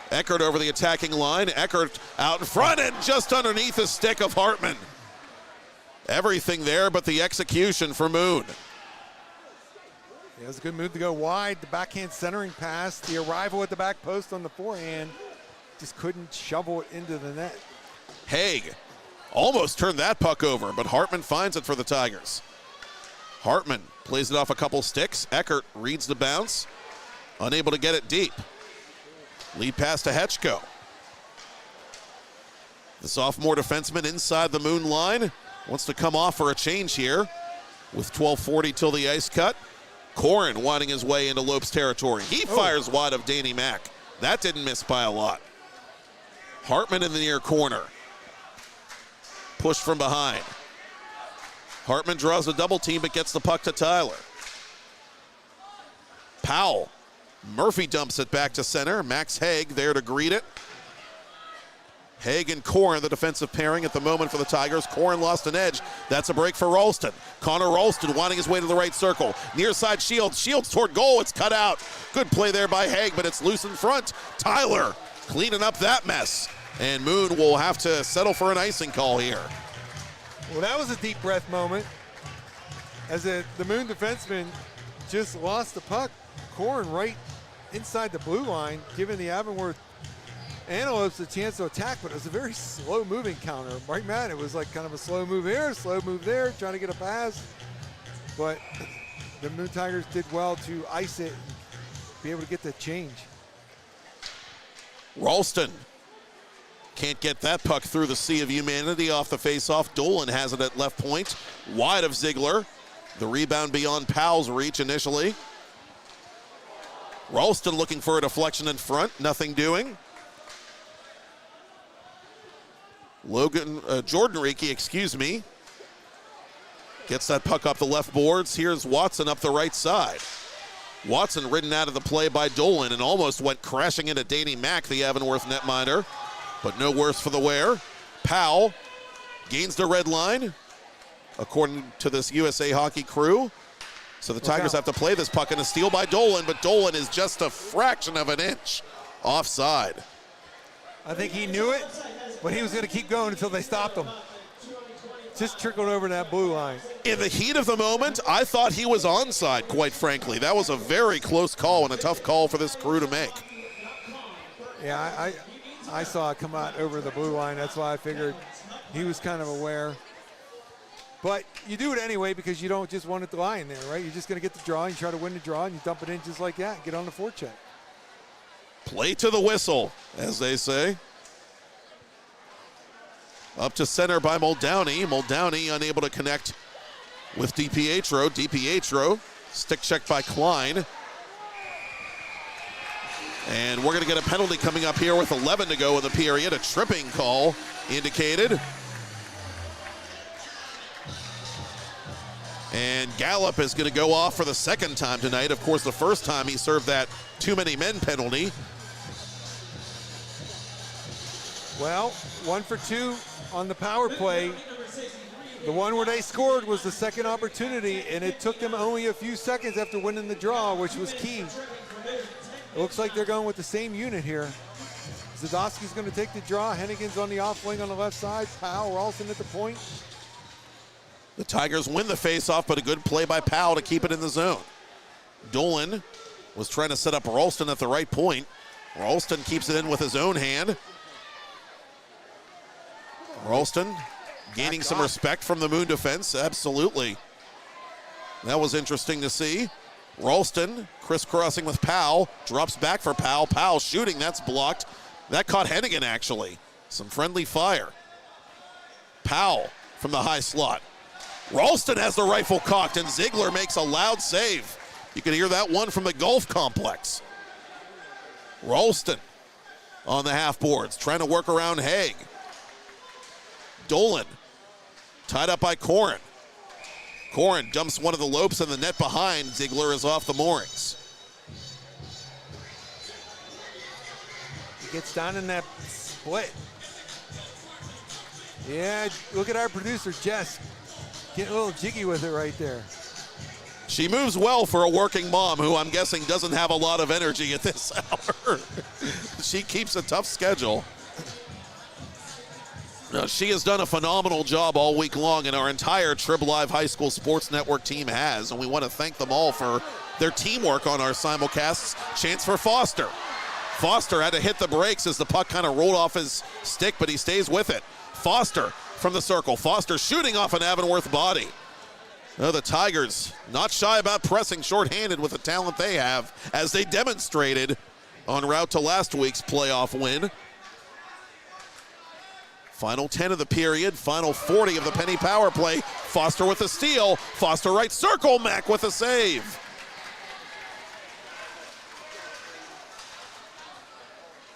Eckert over the attacking line. Eckert out in front and just underneath the stick of Hartman. Everything there but the execution for Moon. Yeah, it was a good move to go wide. The backhand centering pass, the arrival at the back post on the forehand. Just couldn't shovel it into the net. Haig almost turned that puck over, but Hartman finds it for the Tigers. Hartman plays it off a couple sticks. Eckert reads the bounce, unable to get it deep. Lead pass to Hetchko. The sophomore defenseman inside the Moon line wants to come off for a change here with 12:40 till the ice cut. Corin winding his way into Lopes territory. He fires wide of Danny Mack. That didn't miss by a lot. Hartman in the near corner. Push from behind. Hartman draws a double team but gets the puck to Tyler. Powell. Murphy dumps it back to center. Max Haig there to greet it. Haig and Corin, the defensive pairing at the moment for the Tigers. Corin lost an edge. That's a break for Ralston. Connor Ralston winding his way to the right circle. Near side Shields. Shields toward goal. It's cut out. Good play there by Haig, but it's loose in front. Tyler cleaning up that mess. And Moon will have to settle for an icing call here. Well, that was a deep breath moment. As the Moon defenseman just lost the puck. Corin right inside the blue line, giving the Avonworth Antelopes a chance to attack, but it was a very slow-moving counter. Right, Matt? It was like kind of a slow move here, slow move there, trying to get a pass. But the Moon Tigers did well to ice it and be able to get the change. Ralston can't get that puck through the sea of humanity off the faceoff. Dolan has it at left point, wide of Ziegler. The rebound beyond Powell's reach initially. Ralston looking for a deflection in front, nothing doing. Jordan Reekie, gets that puck up the left boards. Here's Watson up the right side. Watson ridden out of the play by Dolan and almost went crashing into Danny Mack, the Avonworth netminder, but no worse for the wear. Powell gains the red line, according to this USA Hockey crew. So the Tigers have to play this puck, and a steal by Dolan, but Dolan is just a fraction of an inch offside. I think he knew it, but he was going to keep going until they stopped him. Just trickled over that blue line. In the heat of the moment, I thought he was onside, quite frankly. That was a very close call and a tough call for this crew to make. Yeah, I saw it come out over the blue line. That's why I figured he was kind of aware. But you do it anyway because you don't just want it to lie in there, right? You're just going to get the draw, you try to win the draw, and you dump it in just like that, get on the forecheck. Play to the whistle, as they say. Up to center by Muldowney. Muldowney unable to connect with DiPietro. DiPietro, stick check by Klein. And we're going to get a penalty coming up here with 11 to go in the period. A tripping call indicated. And Gallup is going to go off for the second time tonight. Of course, the first time he served that too many men penalty. Well, 1 for 2 on the power play. The one where they scored was the second opportunity, and it took them only a few seconds after winning the draw, which was key. It looks like they're going with the same unit here. Zadowski's going to take the draw. Hennigan's on the off wing on the left side. Powell, Ralston at the point. The Tigers win the faceoff, but a good play by Powell to keep it in the zone. Dolan was trying to set up Ralston at the right point. Ralston keeps it in with his own hand. Ralston gaining some respect from the Moon defense, absolutely. That was interesting to see. Ralston crisscrossing with Powell, drops back for Powell. Powell shooting, that's blocked. That caught Hennigan actually. Some friendly fire. Powell from the high slot. Ralston has the rifle cocked, and Ziegler makes a loud save. You can hear that one from the golf complex. Ralston on the half boards, trying to work around Haig. Dolan tied up by Corrin. Corrin dumps one of the Lopes in the net behind. Ziegler is off the moorings. He gets down in that split. Yeah, look at our producer, Jess. Getting a little jiggy with it right there. She moves well for a working mom who I'm guessing doesn't have a lot of energy at this hour. She keeps a tough schedule. Now, she has done a phenomenal job all week long, and our entire Trib Live High School Sports Network team has, and we want to thank them all for their teamwork on our simulcasts. Chance for Foster. Foster had to hit the brakes as the puck kind of rolled off his stick, but he stays with it. Foster from the circle. Foster shooting off an Avonworth body. Oh, the Tigers not shy about pressing shorthanded with the talent they have, as they demonstrated en route to last week's playoff win. Final 10 of the period, final 40 of the Penny power play. Foster with a steal. Foster right circle, Mack with a save.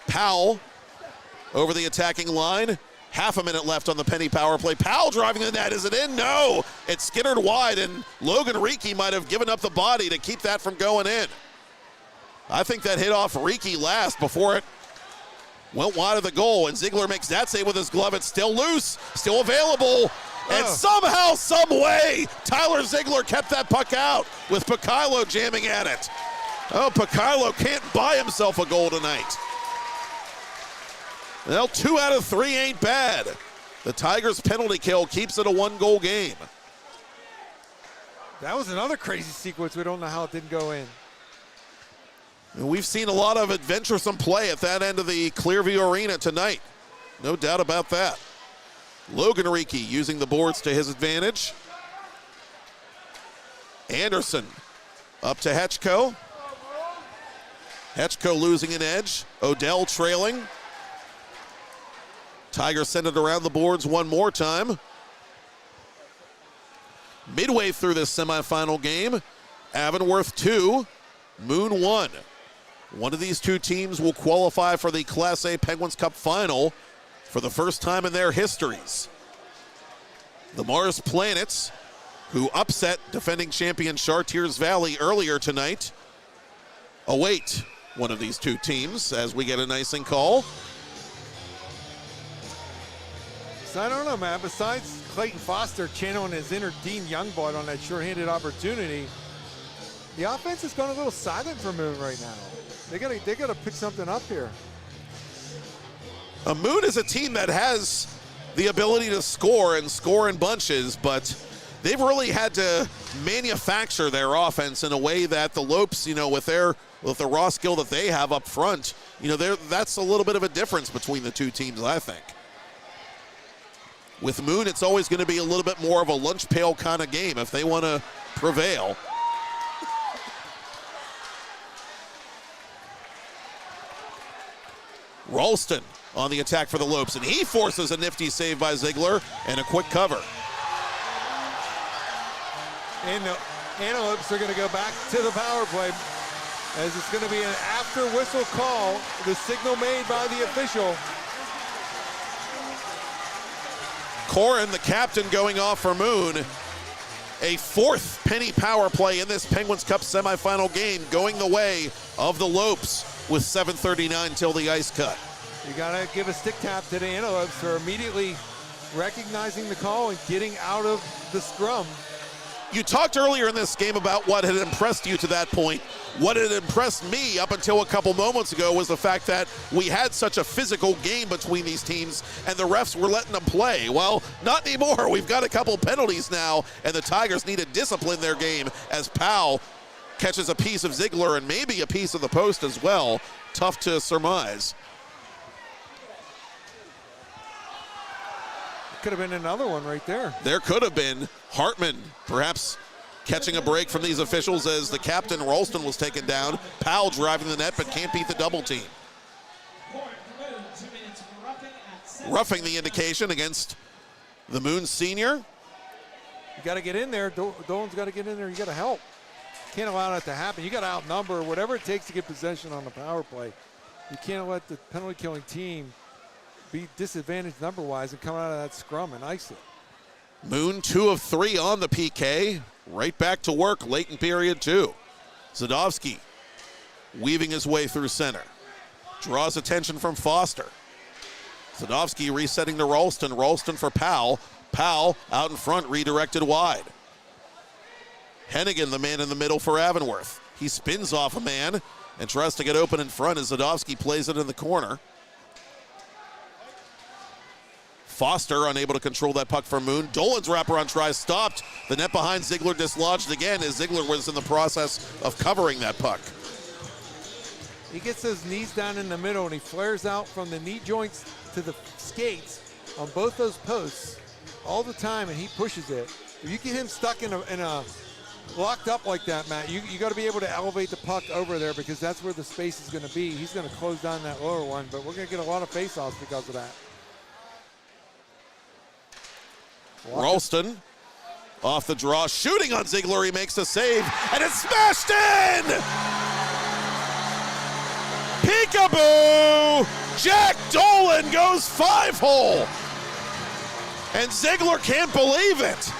Powell over the attacking line. Half a minute left on the Penny power play. Powell driving the net. Is it in? No. It's skittered wide, and Logan Reekie might have given up the body to keep that from going in. I think that hit off Reekie last before it went wide of the goal, and Ziegler makes that save with his glove. It's still loose, still available, and somehow, some way, Tyler Ziegler kept that puck out with PIHL jamming at it. Oh, PIHL can't buy himself a goal tonight. Well, 2 out of 3 ain't bad. The Tigers' penalty kill keeps it a 1-goal game. That was another crazy sequence. We don't know how it didn't go in. And we've seen a lot of adventuresome play at that end of the Clearview Arena tonight. No doubt about that. Logan Reekie using the boards to his advantage. Anderson up to Hetchko. Hetchko losing an edge. Odell trailing. Tigers send it around the boards one more time. Midway through this semifinal game, Avonworth 2, Moon 1. One of these two teams will qualify for the Class A Penguins Cup final for the first time in their histories. The Mars Planets, who upset defending champion Chartiers Valley earlier tonight, await one of these two teams as we get an icing call. So I don't know, man. Besides Clayton Foster channeling his inner Dean Youngblood on that shorthanded opportunity, the offense has gone a little silent for Moon right now. They gotta pick something up here. Moon is a team that has the ability to score in bunches, but they've really had to manufacture their offense in a way that the Lopes, with the raw skill that they have up front, that's a little bit of a difference between the two teams, I think. With Moon, it's always going to be a little bit more of a lunch pail kind of game if they want to prevail. Ralston on the attack for the Lopes, and he forces a nifty save by Ziegler and a quick cover. And the Antelopes are going to go back to the power play, as it's going to be an after whistle call, the signal made by the official. Corrin, the captain, going off for Moon. A 4th Penny power play in this Penguins Cup semifinal game, going the way of the Lopes with 7:39 till the ice cut. You got to give a stick tap to the Antelopes for immediately recognizing the call and getting out of the scrum. You talked earlier in this game about what had impressed you to that point. What had impressed me up until a couple moments ago was the fact that we had such a physical game between these teams and the refs were letting them play. Well, not anymore. We've got a couple penalties now, and the Tigers need to discipline their game as Powell catches a piece of Ziegler and maybe a piece of the post as well. Tough to surmise. Could have been another one right there. There could have been. Hartman perhaps catching a break from these officials as the captain, Ralston, was taken down. Powell driving the net but can't beat the double team. roughing the indication against the Moon senior. You got to get in there. Dolan's got to get in there. You got to help. Can't allow that to happen. You got to outnumber whatever it takes to get possession on the power play. You can't let the penalty killing team be disadvantaged number-wise and come out of that scrum and ice it. Moon 2 of 3 on the PK. Right back to work late in period 2. Zadovsky weaving his way through center. Draws attention from Foster. Zadovsky resetting to Ralston. Ralston for Powell. Powell out in front, redirected wide. Hennigan, the man in the middle for Avonworth. He spins off a man and tries to get open in front as Zadovsky plays it in the corner. Foster unable to control that puck for Moon. Dolan's wraparound try stopped. The net behind Ziegler dislodged again as Ziegler was in the process of covering that puck. He gets those knees down in the middle and he flares out from the knee joints to the skates on both those posts all the time, and he pushes it. If you get him stuck in a locked up like that, Matt, you got to be able to elevate the puck over there because that's where the space is going to be. He's going to close down that lower one, but we're going to get a lot of face-offs because of that. Ralston off the draw, shooting on Ziegler. He makes a save, and it's smashed in! Peekaboo! Jack Dolan goes 5-hole! And Ziegler can't believe it.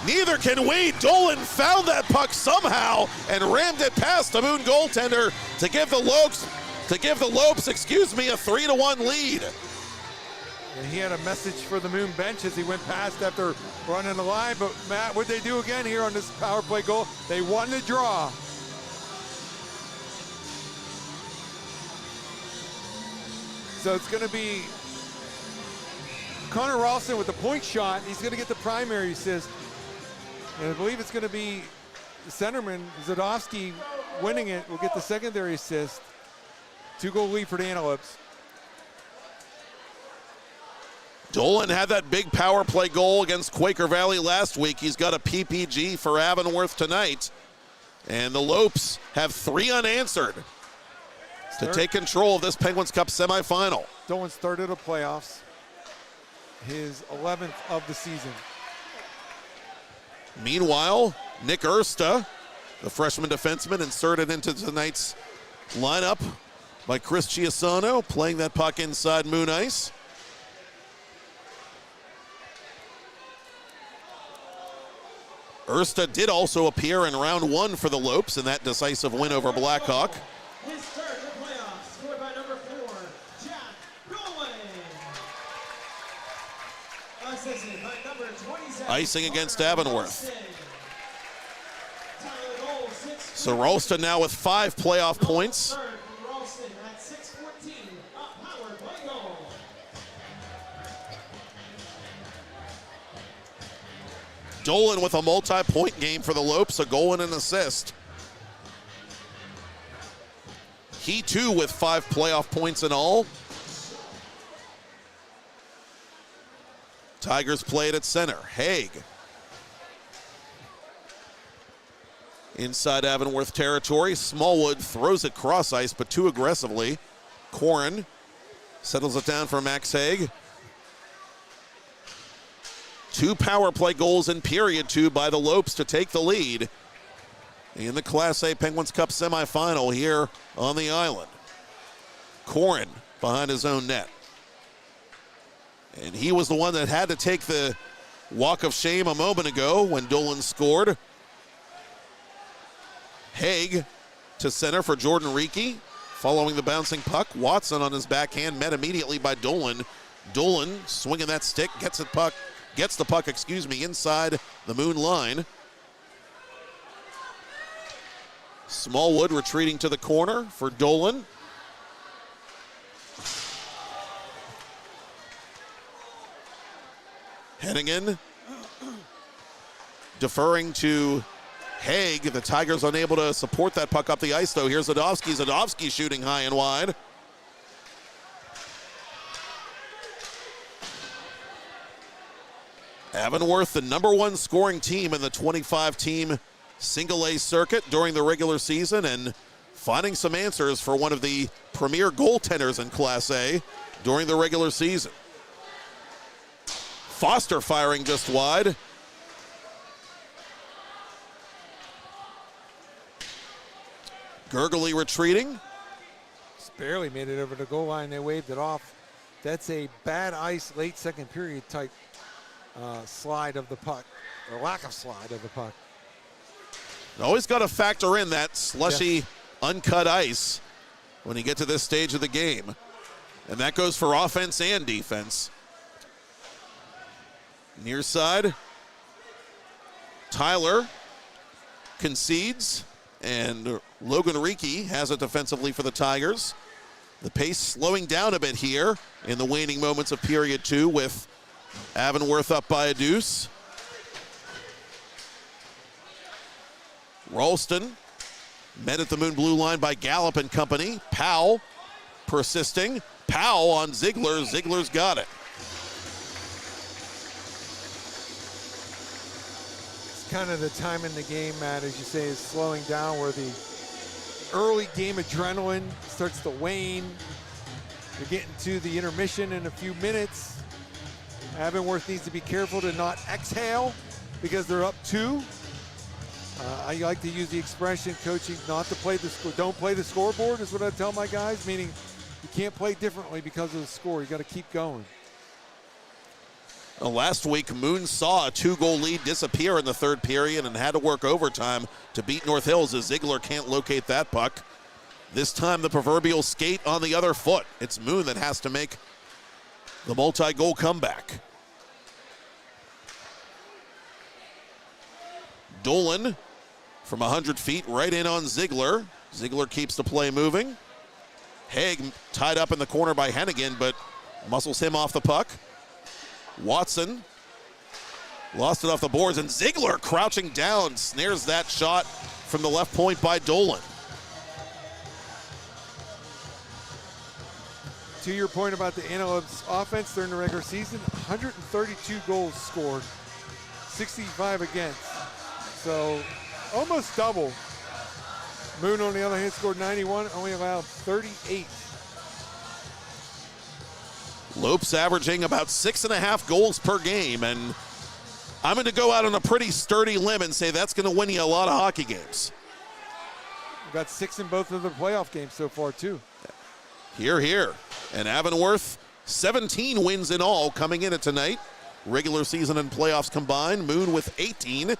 Neither can we. Dolan found that puck somehow and rammed it past the Moon goaltender to give the Lopes, a 3-1 lead. And he had a message for the Moon bench as he went past after running the line. But Matt, what'd they do again here on this power play goal? They won the draw. So it's going to be Connor Ralston with the point shot. He's going to get the primary assist. And I believe it's going to be the centerman, Zadovsky, winning it, will get the secondary assist. 2-goal lead for the Antelopes. Dolan had that big power play goal against Quaker Valley last week. He's got a PPG for Avonworth tonight. And the Lopes have 3 unanswered to take control of this Penguins Cup semifinal. Dolan's third of the playoffs, his 11th of the season. Meanwhile, Nick Ersta, the freshman defenseman, inserted into tonight's lineup by Chris Chiasano, playing that puck inside Moon Ice. Ersta did also appear in round 1 for the Lopes in that decisive win over Blackhawk. His third in the playoffs, scored by number 4, Jack Dolan. Assisted by number 27. Icing against Avonworth. So Ralston now with 5 playoff points. Dolan with a multi-point game for the Lopes, a goal and an assist. He too with 5 playoff points in all. Tigers play it at center. Haig. Inside Avonworth territory. Smallwood throws it cross ice, but too aggressively. Corin settles it down for Max Haig. 2 power play goals in period 2 by the Lopes to take the lead in the Class A Penguins Cup semifinal here on the island. Corin behind his own net. And he was the one that had to take the walk of shame a moment ago when Dolan scored. Haig to center for Jordan Reekie. Following the bouncing puck, Watson on his backhand, met immediately by Dolan. Dolan swinging that stick, gets the puck inside the Moon line. Smallwood retreating to the corner for Dolan. Hennigan deferring to Haig. The Tigers unable to support that puck up the ice, though. Here's Zadovsky. Zadovsky shooting high and wide. Avonworth, the number 1 scoring team in the 25-team single-A circuit during the regular season, and finding some answers for one of the premier goaltenders in Class A during the regular season. Foster firing just wide. Gurgley retreating. Just barely made it over the goal line. They waved it off. That's a bad ice late second period type slide of the puck, or lack of slide of the puck. Always got to factor in that slushy, uncut ice when you get to this stage of the game. And that goes for offense and defense. Near side, Tyler concedes, and Logan Reekie has it defensively for the Tigers. The pace slowing down a bit here in the waning moments of period 2 with Avonworth up by a deuce. Ralston met at the Moon Blue line by Gallup and company. Powell persisting. Powell on Ziegler. Ziegler's got it. It's kind of the time in the game, Matt, as you say, is slowing down, where the early game adrenaline starts to wane. You're getting to the intermission in a few minutes. Avonworth needs to be careful to not exhale because they're up 2. I like to use the expression, coaching, not to play the score. Don't play the scoreboard is what I tell my guys, meaning you can't play differently because of the score. You got to keep going. Well, last week, Moon saw a 2-goal lead disappear in the third period and had to work overtime to beat North Hills as Ziegler can't locate that puck. This time, the proverbial skate on the other foot. It's Moon that has to make the multi-goal comeback. Dolan from 100 feet right in on Ziegler. Ziegler keeps the play moving. Haig tied up in the corner by Hennigan, but muscles him off the puck. Watson lost it off the boards, and Ziegler crouching down snares that shot from the left point by Dolan. To your point about the Antelopes offense during the regular season, 132 goals scored, 65 against. So almost double. Moon, on the other hand, scored 91, only allowed 38. Lopes averaging about 6.5 goals per game, and I'm going to go out on a pretty sturdy limb and say that's going to win you a lot of hockey games. We've got 6 in both of the playoff games so far, too. Here. And Avonworth, 17 wins in all coming in it tonight. Regular season and playoffs combined. Moon with 18.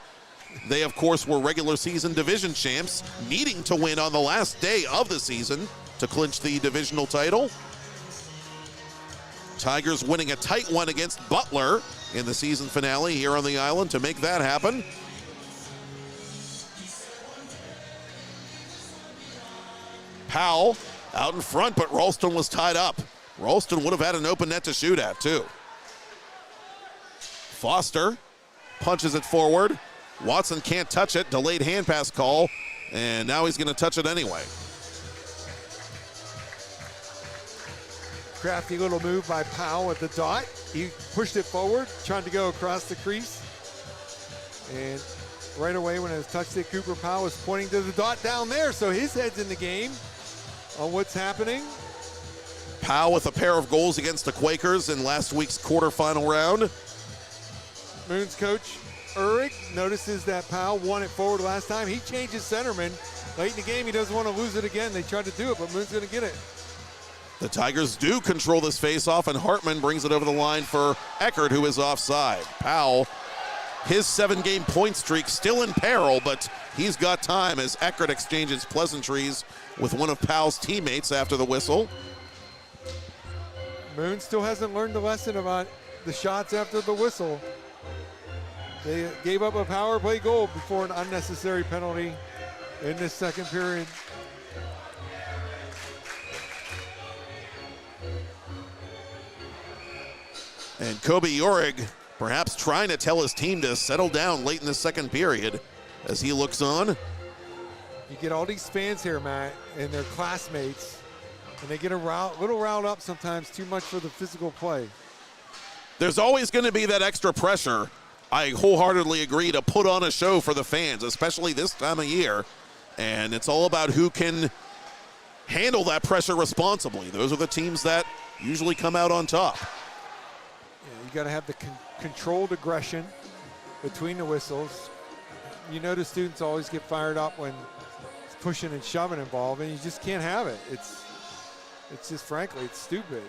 They, of course, were regular season division champs, needing to win on the last day of the season to clinch the divisional title. Tigers winning a tight one against Butler in the season finale here on the island to make that happen. Powell out in front, but Ralston was tied up. Ralston would have had an open net to shoot at, too. Foster punches it forward. Watson can't touch it. Delayed hand pass call, and now he's going to touch it anyway. Crafty little move by Powell at the dot. He pushed it forward, trying to go across the crease. And right away when it was touched it, Cooper Powell was pointing to the dot down there, so his head's in the game on what's happening. Powell with a pair of goals against the Quakers in last week's quarterfinal round. Moon's coach, Uhrig, notices that Powell won it forward last time. He changes centerman. Late in the game, he doesn't want to lose it again. They tried to do it, but Moon's going to get it. The Tigers do control this faceoff, and Hartman brings it over the line for Eckert, who is offside. Powell, his 7-game point streak still in peril, but he's got time as Eckert exchanges pleasantries with one of Powell's teammates after the whistle. Moon still hasn't learned the lesson about the shots after the whistle. They gave up a power play goal before an unnecessary penalty in this second period. And Kobe Uhrig perhaps trying to tell his team to settle down late in the second period as he looks on. You get all these fans here, Matt, and their classmates, and they get a little riled up sometimes, too much for the physical play. There's always going to be that extra pressure. I wholeheartedly agree to put on a show for the fans, especially this time of year. And it's all about who can handle that pressure responsibly. Those are the teams that usually come out on top. Yeah, you got to have the controlled aggression between the whistles. You notice students always get fired up when it's pushing and shoving involved, and you just can't have it. It's just, frankly, it's stupid.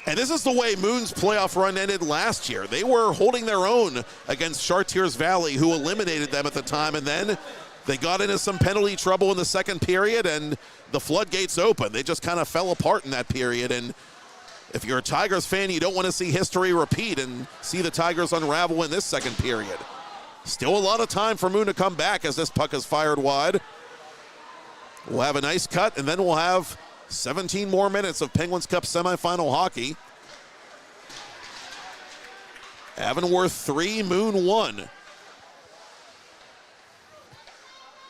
And this is the way Moon's playoff run ended last year. They were holding their own against Chartiers Valley, who eliminated them at the time, and then they got into some penalty trouble in the second period, and the floodgates opened. They just kind of fell apart in that period, and if you're a Tigers fan, you don't want to see history repeat and see the Tigers unravel in this second period. Still a lot of time for Moon to come back as this puck is fired wide. We'll have a nice cut, and then we'll have 17 more minutes of Penguins Cup semifinal hockey. Avonworth 3, Moon 1.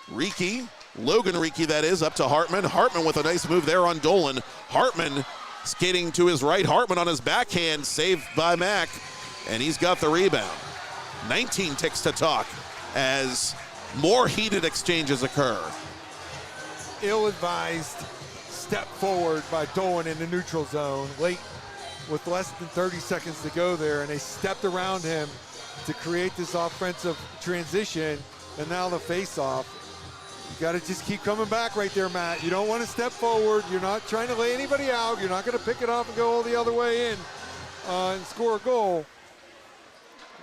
Logan Reekie that is, up to Hartman. Hartman with a nice move there on Dolan. Hartman skating to his right. Hartman on his backhand, saved by Mack, and he's got the rebound. 19 ticks to talk as more heated exchanges occur. Ill-advised step forward by Dolan in the neutral zone late with less than 30 seconds to go there, and they stepped around him to create this offensive transition, and now the face-off. You got to just keep coming back right there, Matt. You don't want to step forward. You're not trying to lay anybody out. You're not going to pick it up and go all the other way in and score a goal.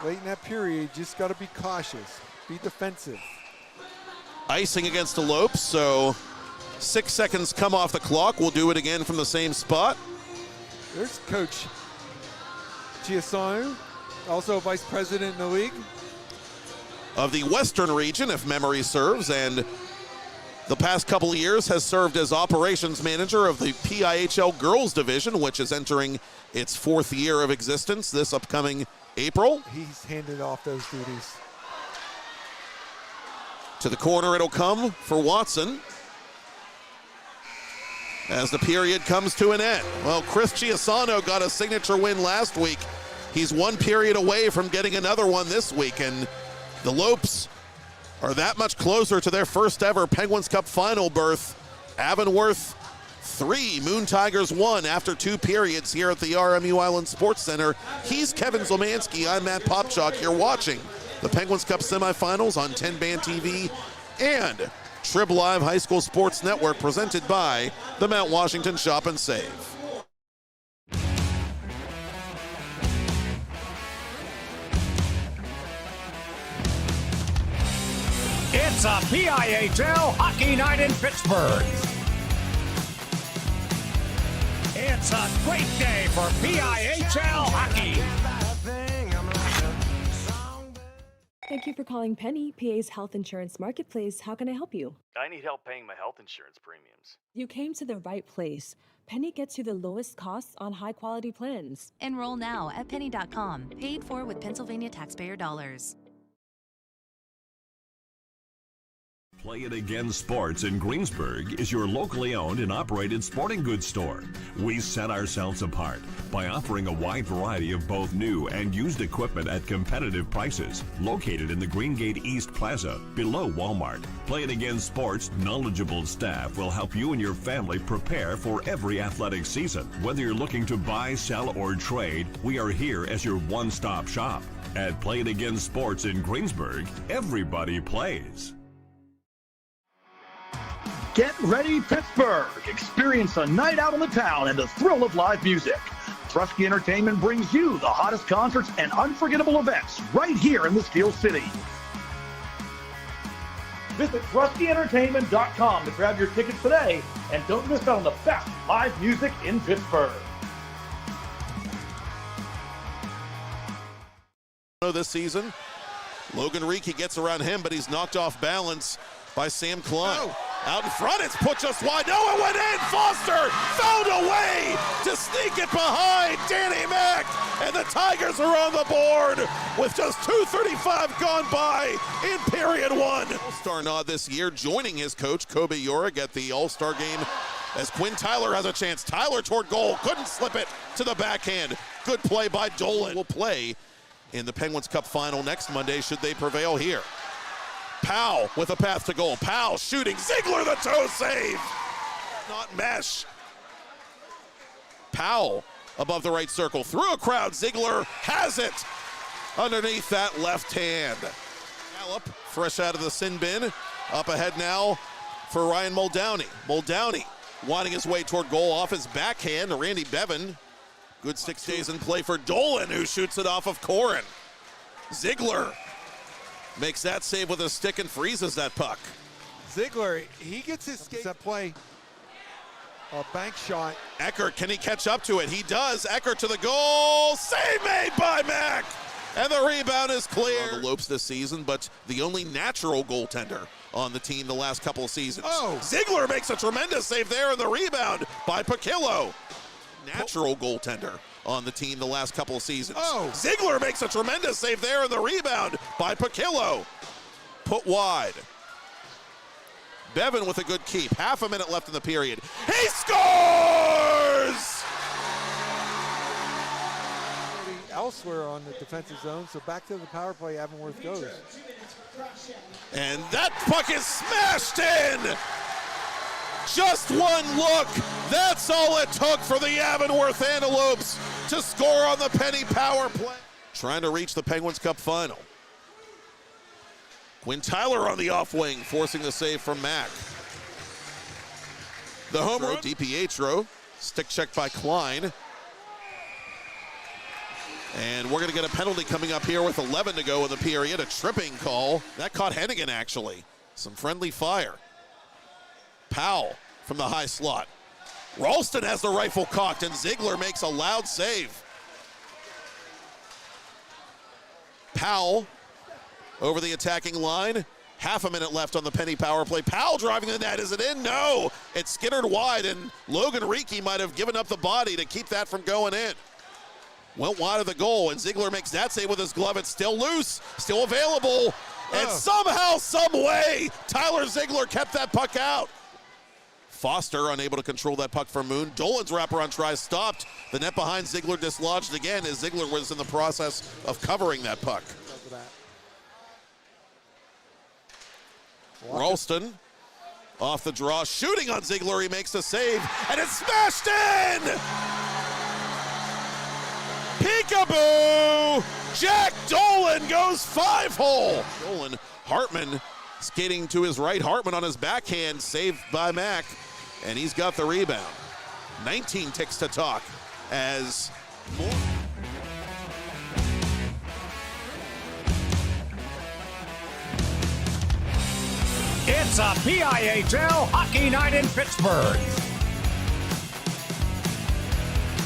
Late in that period, just got to be cautious, be defensive. Icing against the Lopes, so 6 seconds come off the clock. We'll do it again from the same spot. There's Coach Chiasano, also vice president in the league. Of the Western region, if memory serves, and the past couple of years has served as operations manager of the PIHL Girls Division, which is entering its 4th year of existence this upcoming April. He's handed off those duties. To the corner it'll come for Watson as the period comes to an end. Well, Chris Chiasano got a signature win last week. He's one period away from getting another one this week, and the Lopes are that much closer to their first ever Penguins Cup final berth. Avonworth 3, Moon Tigers 1 after 2 periods here at the RMU Island Sports Center. He's Kevin Zlomanski. I'm Matt Popchock. You're watching the Penguins Cup semifinals on TenbandTV and Trib Live High School Sports Network, presented by the Mount Washington Shop and Save. It's a PIHL hockey night in Pittsburgh. It's a great day for PIHL hockey. Thank you for calling Penny, PA's health insurance marketplace. How can I help you? I need help paying my health insurance premiums. You came to the right place. Penny gets you the lowest costs on high-quality plans. Enroll now at penny.com, paid for with Pennsylvania taxpayer dollars. Play It Again Sports in Greensburg is your locally owned and operated sporting goods store. We set ourselves apart by offering a wide variety of both new and used equipment at competitive prices. Located in the Greengate East Plaza, below Walmart, Play It Again Sports' knowledgeable staff will help you and your family prepare for every athletic season. Whether you're looking to buy, sell, or trade, we are here as your one-stop shop. At Play It Again Sports in Greensburg, everybody plays. Get ready, Pittsburgh! Experience a night out on the town and the thrill of live music. Trusky Entertainment brings you the hottest concerts and unforgettable events right here in the Steel City. Visit TruskyEntertainment.com to grab your tickets today, and don't miss out on the best live music in Pittsburgh. This season, Logan Reekie gets around him, but he's knocked off balance by Sam Klein. Oh. Out in front, it's put just wide. No, it went in. Foster found a way to sneak it behind Danny Mack, and the Tigers are on the board with just 2:35 gone by in period 1. All-Star nod this year, joining his coach Kobe Yorick at the All-Star game as Quinn Tyler has a chance. Tyler toward goal, couldn't slip it to the backhand. Good play by Dolan. Will play in the Penguins Cup final next Monday should they prevail here. Powell with a path to goal. Powell shooting. Ziegler the toe save. Not mesh. Powell above the right circle. Through a crowd, Ziegler has it underneath that left hand. Gallup, fresh out of the sin bin. Up ahead now for Ryan Muldowney. Muldowney winding his way toward goal off his backhand to Randy Bevan. Good 6 days in play for Dolan, who shoots it off of Corin. Ziegler makes that save with a stick and freezes that puck. Ziegler, he gets his skate. That play, a bank shot. Eckert, can he catch up to it? He does. Eckert to the goal. Save made by Mack. And the rebound is clear. On the Lopes this season, but the only natural goaltender on the team the last couple of seasons. Oh. Ziegler makes a tremendous save there, and the rebound by Pachillo. Natural goaltender on the team the last couple of seasons. Oh. Ziegler makes a tremendous save there, and the rebound by Pachillo. Put wide. Bevan with a good keep. Half a minute left in the period. He scores! Elsewhere on the defensive zone, so back to the power play, Avonworth goes. And that puck is smashed in! Just one look. That's all it took for the Avonworth Antelopes to score on the Penny power play. Trying to reach the Penguins Cup final. Quinn Tyler on the off wing, forcing the save from Mack. The home run, DiPietro, stick check by Klein. And we're going to get a penalty coming up here with 11 to go in the period. A tripping call. That caught Hennigan, actually. Some friendly fire. Powell from the high slot. Ralston has the rifle cocked, and Ziegler makes a loud save. Powell over the attacking line. Half a minute left on the Penny power play. Powell driving the net. Is it in? No. It's skittered wide, and Logan Reekie might have given up the body to keep that from going in. Went wide of the goal, and Ziegler makes that save with his glove. It's still loose, still available, and somehow, some way, Tyler Ziegler kept that puck out. Foster unable to control that puck from Moon. Dolan's wraparound try stopped. The net behind Ziegler dislodged again as Ziegler was in the process of covering that puck. Ralston off the draw, shooting on Ziegler. He makes the save, and it's smashed in! Peekaboo! Jack Dolan goes 5-hole. Dolan, Hartman skating to his right. Hartman on his backhand, saved by Mack, and he's got the rebound. 19 ticks to talk as more. It's a PIHL hockey night in Pittsburgh.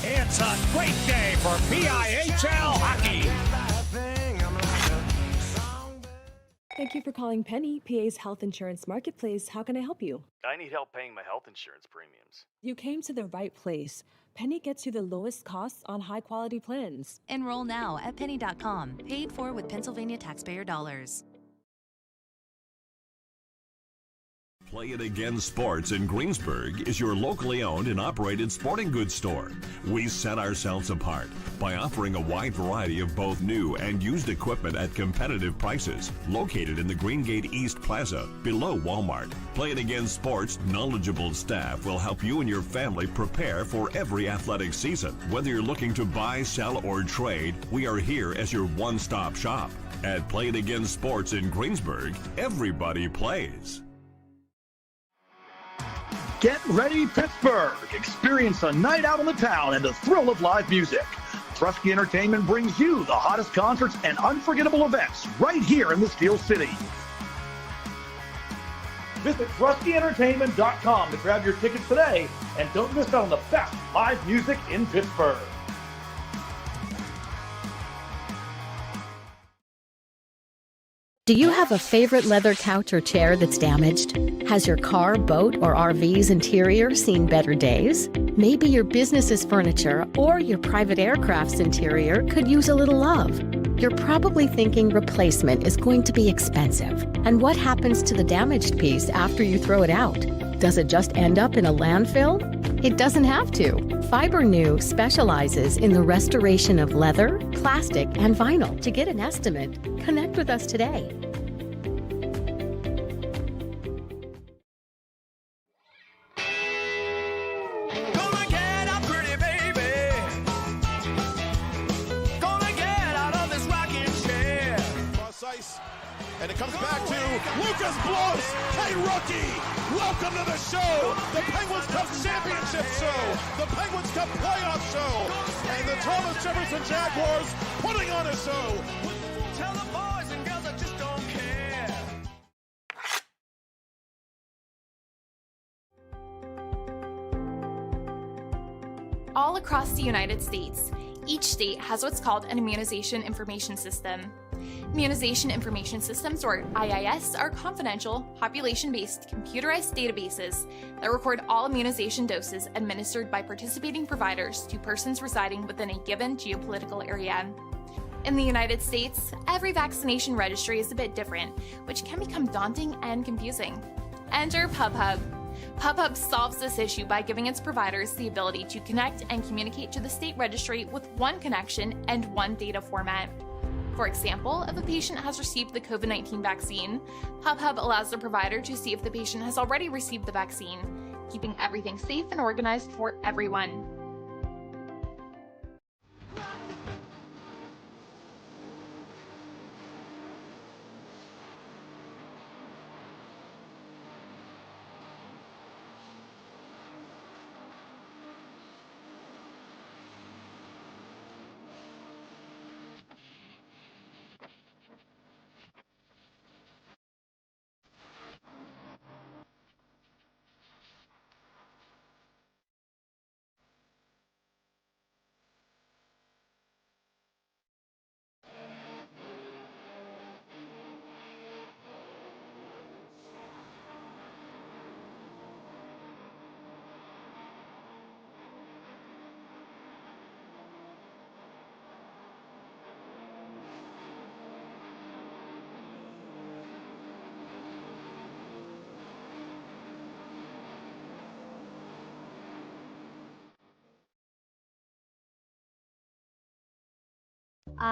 It's a great day for PIHL hockey. Thank you for calling Penny, PA's health insurance marketplace. How can I help you? I need help paying my health insurance premiums. You came to the right place. Penny gets you the lowest costs on high-quality plans. Enroll now at penny.com. Paid for with Pennsylvania taxpayer dollars. Play It Again Sports in Greensburg is your locally owned and operated sporting goods store. We set ourselves apart by offering a wide variety of both new and used equipment at competitive prices. Located in the Greengate East Plaza, below Walmart, Play It Again Sports' knowledgeable staff will help you and your family prepare for every athletic season. Whether you're looking to buy, sell, or trade, we are here as your one-stop shop. At Play It Again Sports in Greensburg, everybody plays. Get ready, Pittsburgh! Experience a night out in the town and the thrill of live music. Trusky Entertainment brings you the hottest concerts and unforgettable events right here in the Steel City. Visit TruskyEntertainment.com to grab your tickets today and don't miss out on the best live music in Pittsburgh. Do you have a favorite leather couch or chair that's damaged? Has your car, boat, or RV's interior seen better days? Maybe your business's furniture or your private aircraft's interior could use a little love. You're probably thinking replacement is going to be expensive. And what happens to the damaged piece after you throw it out? Does it just end up in a landfill? It doesn't have to. FiberNew specializes in the restoration of leather, plastic, and vinyl. To get an estimate, connect with us today. Gonna get a pretty baby. And it comes back to Lucas Blows. Hey, rookie, welcome to the show. The Penguins Cup Championship show. The Penguins Cup playoff show. And the Thomas Jefferson Jaguars putting on a show. Tell the boys and girls I just don't care. All across the United States, each state has what's called an immunization information system. Immunization information systems, or IIS, are confidential, population-based, computerized databases that record all immunization doses administered by participating providers to persons residing within a given geopolitical area. In the United States, every vaccination registry is a bit different, which can become daunting and confusing. Enter PubHub. PubHub solves this issue by giving its providers the ability to connect and communicate to the state registry with one connection and one data format. For example, if a patient has received the COVID-19 vaccine, PubHub allows the provider to see if the patient has already received the vaccine, keeping everything safe and organized for everyone.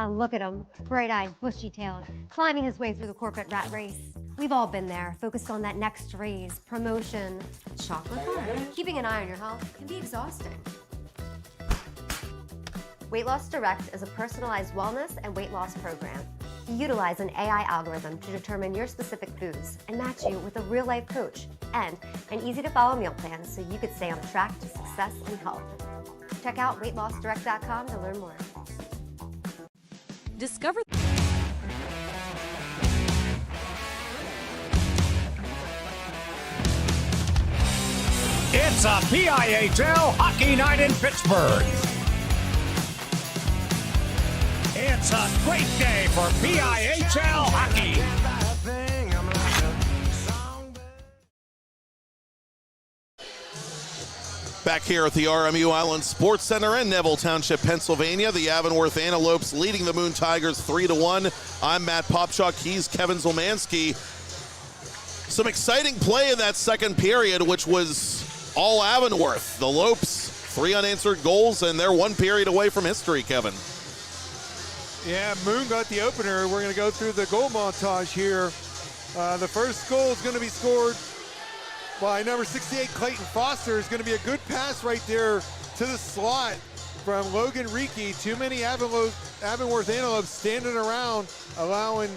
Look at him, bright-eyed, bushy-tailed, climbing his way through the corporate rat race. We've all been there, focused on that next raise, promotion, chocolate bar. Keeping an eye on your health can be exhausting. Weight Loss Direct is a personalized wellness and weight loss program. We utilize an AI algorithm to determine your specific foods and match you with a real-life coach and an easy-to-follow meal plan so you could stay on track to success and health. Check out weightlossdirect.com to learn more. Discover It's a PIHL hockey night in Pittsburgh. It's a great day for PIHL hockey. Back here at the RMU Island Sports Center in Neville Township, Pennsylvania, the Avonworth Antelopes leading the Moon Tigers 3-1. I'm Matt Popchock. He's Kevin Zolmanski. Some exciting play in that second period, which was all Avonworth. The Lopes, 3 unanswered goals, and they're 1 period away from history, Kevin. Yeah, Moon got the opener. We're going to go through the goal montage here. The first goal is going to be scored by number 68, Clayton Foster. Is going to be a good pass right there to the slot from Logan Reekie. Too many Avonworth Antelopes standing around, allowing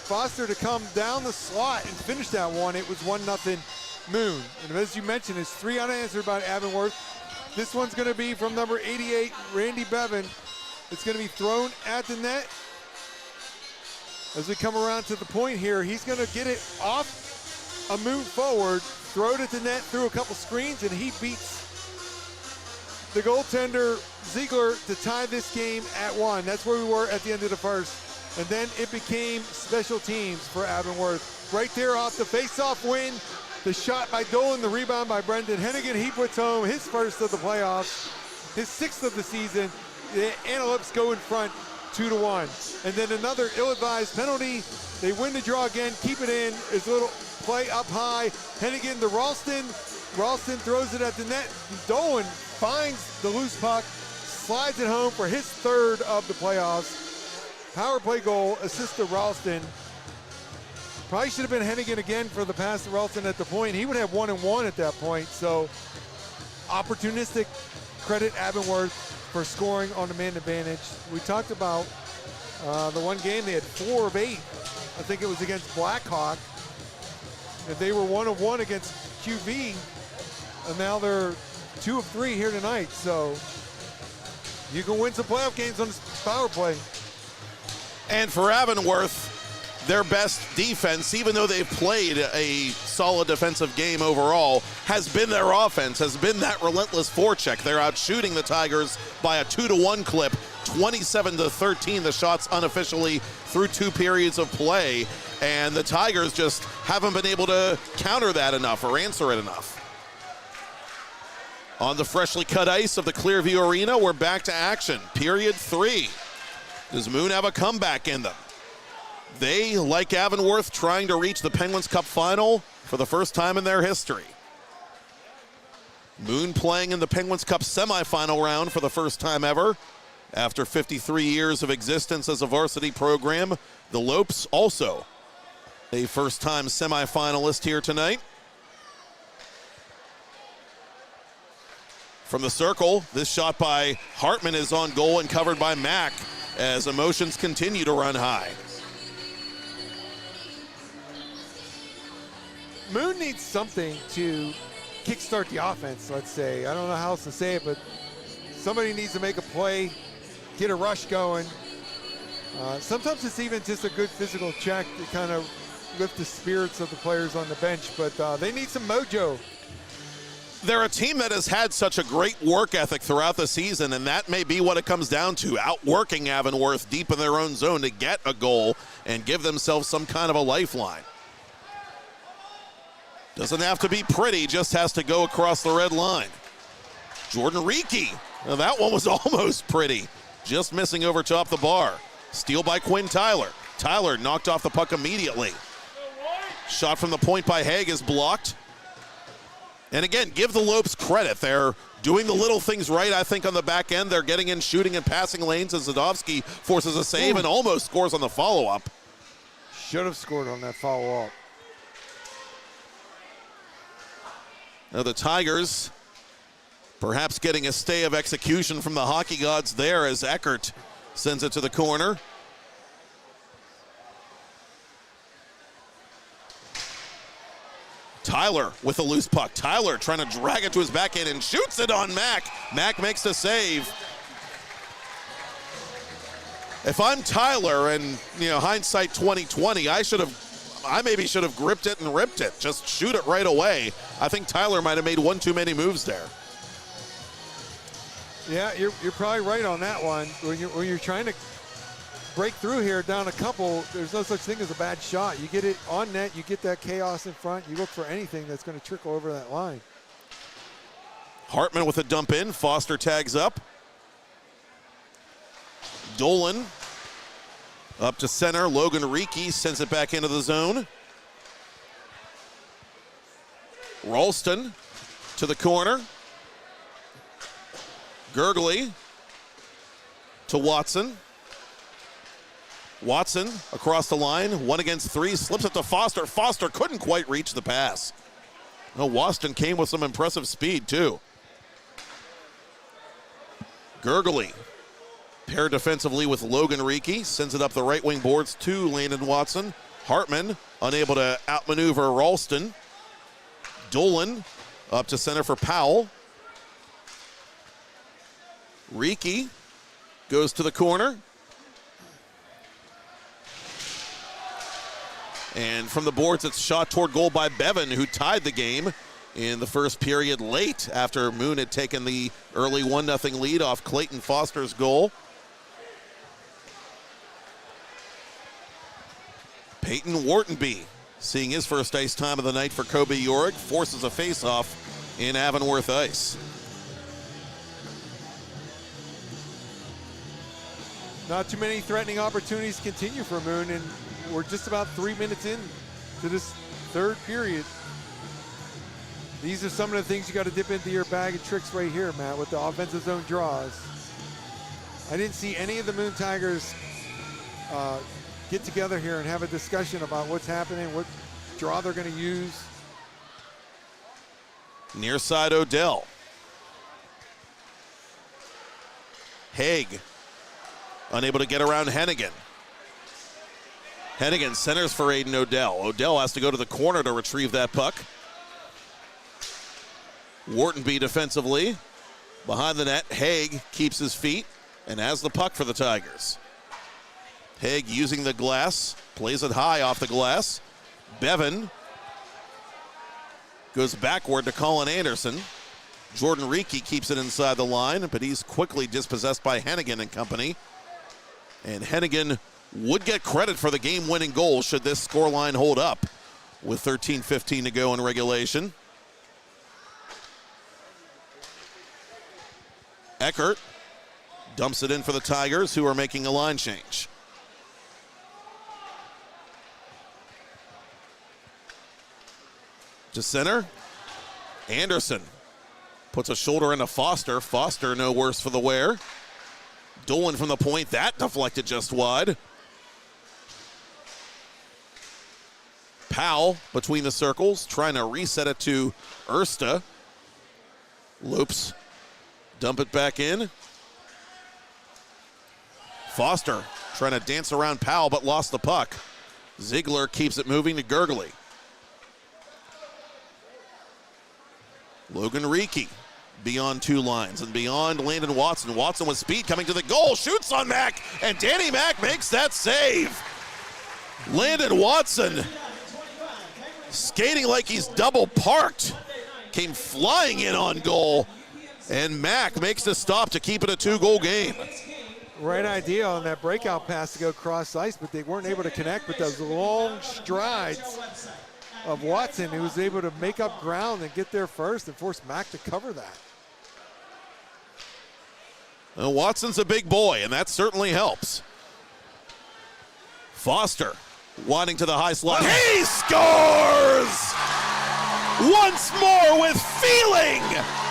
Foster to come down the slot and finish that one. It was 1-0 Moon. And as you mentioned, it's 3 unanswered by Avonworth. This one's going to be from number 88, Randy Bevan. It's going to be thrown at the net. As we come around to the point here, he's going to get it off a move forward, throw it at the net through a couple screens, and he beats the goaltender Ziegler to tie this game at 1. That's where we were at the end of the first. And then it became special teams for Avonworth. Right there off the face-off win, the shot by Dolan, the rebound by Brendan Hennigan. He puts home his first of the playoffs, his 6th of the season. The Antelopes go in front 2-1. And then another ill-advised penalty. They win the draw again, keep it in. It's a little play up high. Hennigan to Ralston. Ralston throws it at the net. Dolan finds the loose puck, slides it home for his 3rd of the playoffs. Power play goal, assist to Ralston. Probably should have been Hennigan again for the pass to Ralston at the point. He would have 1-1 at that point. So opportunistic, credit Avonworth for scoring on the man advantage. We talked about The one game they had 4 of 8. I think it was against Blackhawk. And they were 1 of 1 against QV. And now they're 2 of 3 here tonight. So you can win some playoff games on this power play. And for Avonworth, their best defense, even though they've played a solid defensive game overall, has been their offense, has been that relentless forecheck. They're out shooting the Tigers by a 2-to-1 clip, 27-13, the shots unofficially through 2 periods of play. And the Tigers just haven't been able to counter that enough or answer it enough. On the freshly cut ice of the Clearview Arena, we're back to action. Period 3. Does Moon have a comeback in them? They, like Avonworth, trying to reach the Penguins Cup final for the first time in their history. Moon playing in the Penguins Cup semifinal round for the first time ever. After 53 years of existence as a varsity program, the Lopes also a first-time semifinalist here tonight. From the circle, this shot by Hartman is on goal and covered by Mack as emotions continue to run high. Moon needs something to kickstart the offense, let's say. I don't know how else to say it, but somebody needs to make a play, get a rush going. Sometimes it's even just a good physical check to kind of lift the spirits of the players on the bench, but they need some mojo. They're a team that has had such a great work ethic throughout the season, and that may be what it comes down to, outworking Avonworth deep in their own zone to get a goal and give themselves some kind of a lifeline. Doesn't have to be pretty, just has to go across the red line. Jordan Reekie, now that one was almost pretty, just missing over top the bar. Steal by Quinn Tyler. Tyler knocked off the puck immediately. Shot from the point by Haig is blocked. And again, give the Lopes credit. They're doing the little things right, I think, on the back end. They're getting in shooting and passing lanes as Zadovsky forces a save and almost scores on the follow-up. Should have scored on that follow-up. Now the Tigers perhaps getting a stay of execution from the hockey gods there as Eckert sends it to the corner. Tyler with a loose puck. Tyler trying to drag it to his backhand and shoots it on Mack. Mack makes the save. If I'm Tyler and, hindsight 2020, I maybe should have gripped it and ripped it. Just shoot it right away. I think Tyler might have made one too many moves there. Yeah, you're probably right on that one. When you're trying to break through here down a couple, there's no such thing as a bad shot. You get it on net, you get that chaos in front, you look for anything that's going to trickle over that line. Hartman with a dump in. Foster tags up. Dolan up to center. Logan Reekie sends it back into the zone. Ralston to the corner. Gurgley to Watson. Watson across the line, 1 against 3, slips it to Foster. Foster couldn't quite reach the pass. Waston came with some impressive speed too. Gurgley paired defensively with Logan Reekie, sends it up the right wing boards to Landon Watson. Hartman unable to outmaneuver Ralston. Dolan up to center for Powell. Reekie goes to the corner. And from the boards, it's shot toward goal by Bevan, who tied the game in the first period late after Moon had taken the early 1-0 lead off Clayton Foster's goal. Peyton Whartonby seeing his first ice time of the night for Kobe Yorick, forces a face-off in Avonworth ice. Not too many threatening opportunities continue for Moon, and we're just about 3 minutes in to this third period. These are some of the things you got to dip into your bag of tricks right here, Matt, with the offensive zone draws. I didn't see any of the Moon Tigers get together here and have a discussion about what's happening, what draw they're going to use. Near side Odell. Haig unable to get around Hennigan. Hennigan centers for Aiden Odell. Odell has to go to the corner to retrieve that puck. Whartonby defensively. Behind the net, Haig keeps his feet and has the puck for the Tigers. Haig using the glass, plays it high off the glass. Bevan goes backward to Colin Anderson. Jordan Reekie keeps it inside the line, but he's quickly dispossessed by Hennigan and company. And Hennigan would get credit for the game-winning goal should this scoreline hold up with 13:15 to go in regulation. Eckert dumps it in for the Tigers, who are making a line change. To center, Anderson puts a shoulder into Foster. Foster no worse for the wear. Dolan from the point, that deflected just wide. Powell between the circles, trying to reset it to Ersta. Loops, dump it back in. Foster trying to dance around Powell, but lost the puck. Ziegler keeps it moving to Gurgley. Logan Reekie beyond two lines and beyond Landon Watson. Watson with speed coming to the goal, shoots on Mack, and Danny Mack makes that save. Landon Watson skating like he's double parked, came flying in on goal, and Mack makes the stop to keep it a 2-goal game. Right idea on that breakout pass to go cross ice, but they weren't able to connect with those long strides of Watson, who was able to make up ground and get there first and force Mack to cover that. Well, Watson's a big boy, and that certainly helps. Foster winding to the high slot. He scores! Once more with feeling,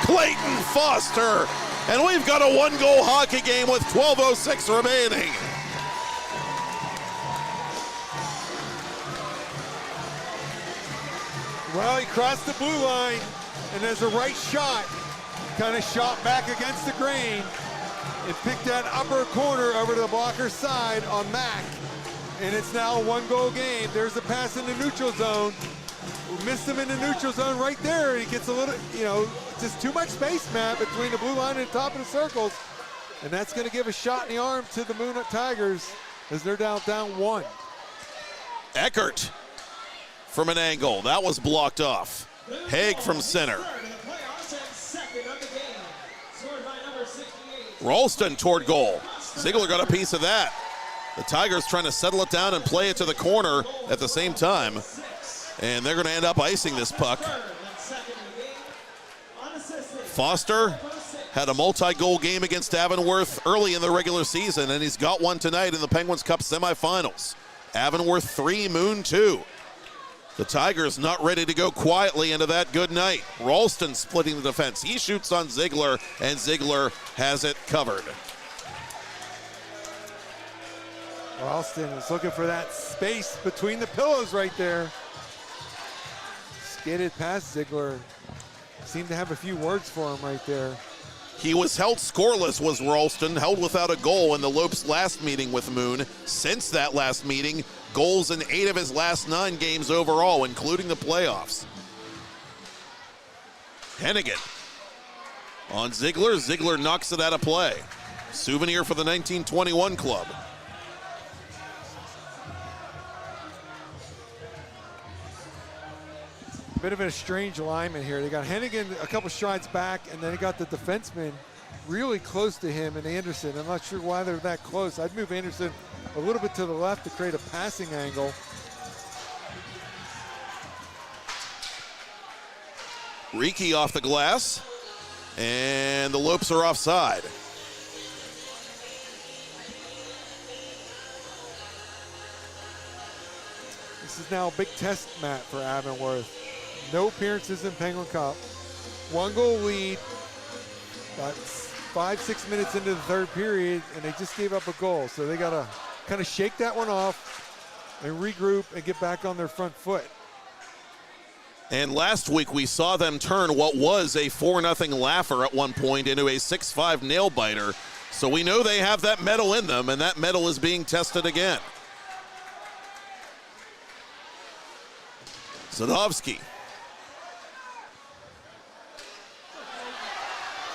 Clayton Foster. And we've got a 1-goal hockey game with 12:06 remaining. Well, he crossed the blue line, and there's a right shot. Kind of shot back against the grain. It picked that upper corner over to the blocker side on Mack. And it's now a 1-goal game. There's a pass in the neutral zone. We missed him in the neutral zone right there. He gets a little, just too much space, Matt, between the blue line and the top of the circles. And that's going to give a shot in the arm to the Moon Tigers as they're down 1. Eckert from an angle. That was blocked off. Haig from center. Ralston toward goal. Ziegler got a piece of that. The Tigers trying to settle it down and play it to the corner at the same time. And they're going to end up icing this puck. Foster had a multi-goal game against Avonworth early in the regular season, and he's got one tonight in the Penguins Cup semifinals. Avonworth 3, Moon 2. The Tigers not ready to go quietly into that good night. Ralston splitting the defense. He shoots on Ziegler, and Ziegler has it covered. Ralston is looking for that space between the pillows right there. Skated past Ziegler. Seemed to have a few words for him right there. He was held scoreless, was Ralston, held without a goal in the Lopes' last meeting with Moon. Since that last meeting, goals in 8 of his last 9 games overall, including the playoffs. Hennigan on Ziegler. Ziegler knocks it out of play. Souvenir for the 1921 club. Bit of a strange alignment here. They got Hennigan a couple strides back, and then they got the defenseman really close to him and Anderson. I'm not sure why they're that close. I'd move Anderson a little bit to the left to create a passing angle. Reekie off the glass, and the Lopes are offside. This is now a big test, Matt, for Avonworth. No appearances in Penguin Cup. 1-goal lead. About 5-6 minutes into the third period, and they just gave up a goal. So they got to kind of shake that one off and regroup and get back on their front foot. And last week we saw them turn what was a 4-0 laugher at one point into a 6-5 nail-biter. So we know they have that metal in them, and that metal is being tested again. Sadovsky.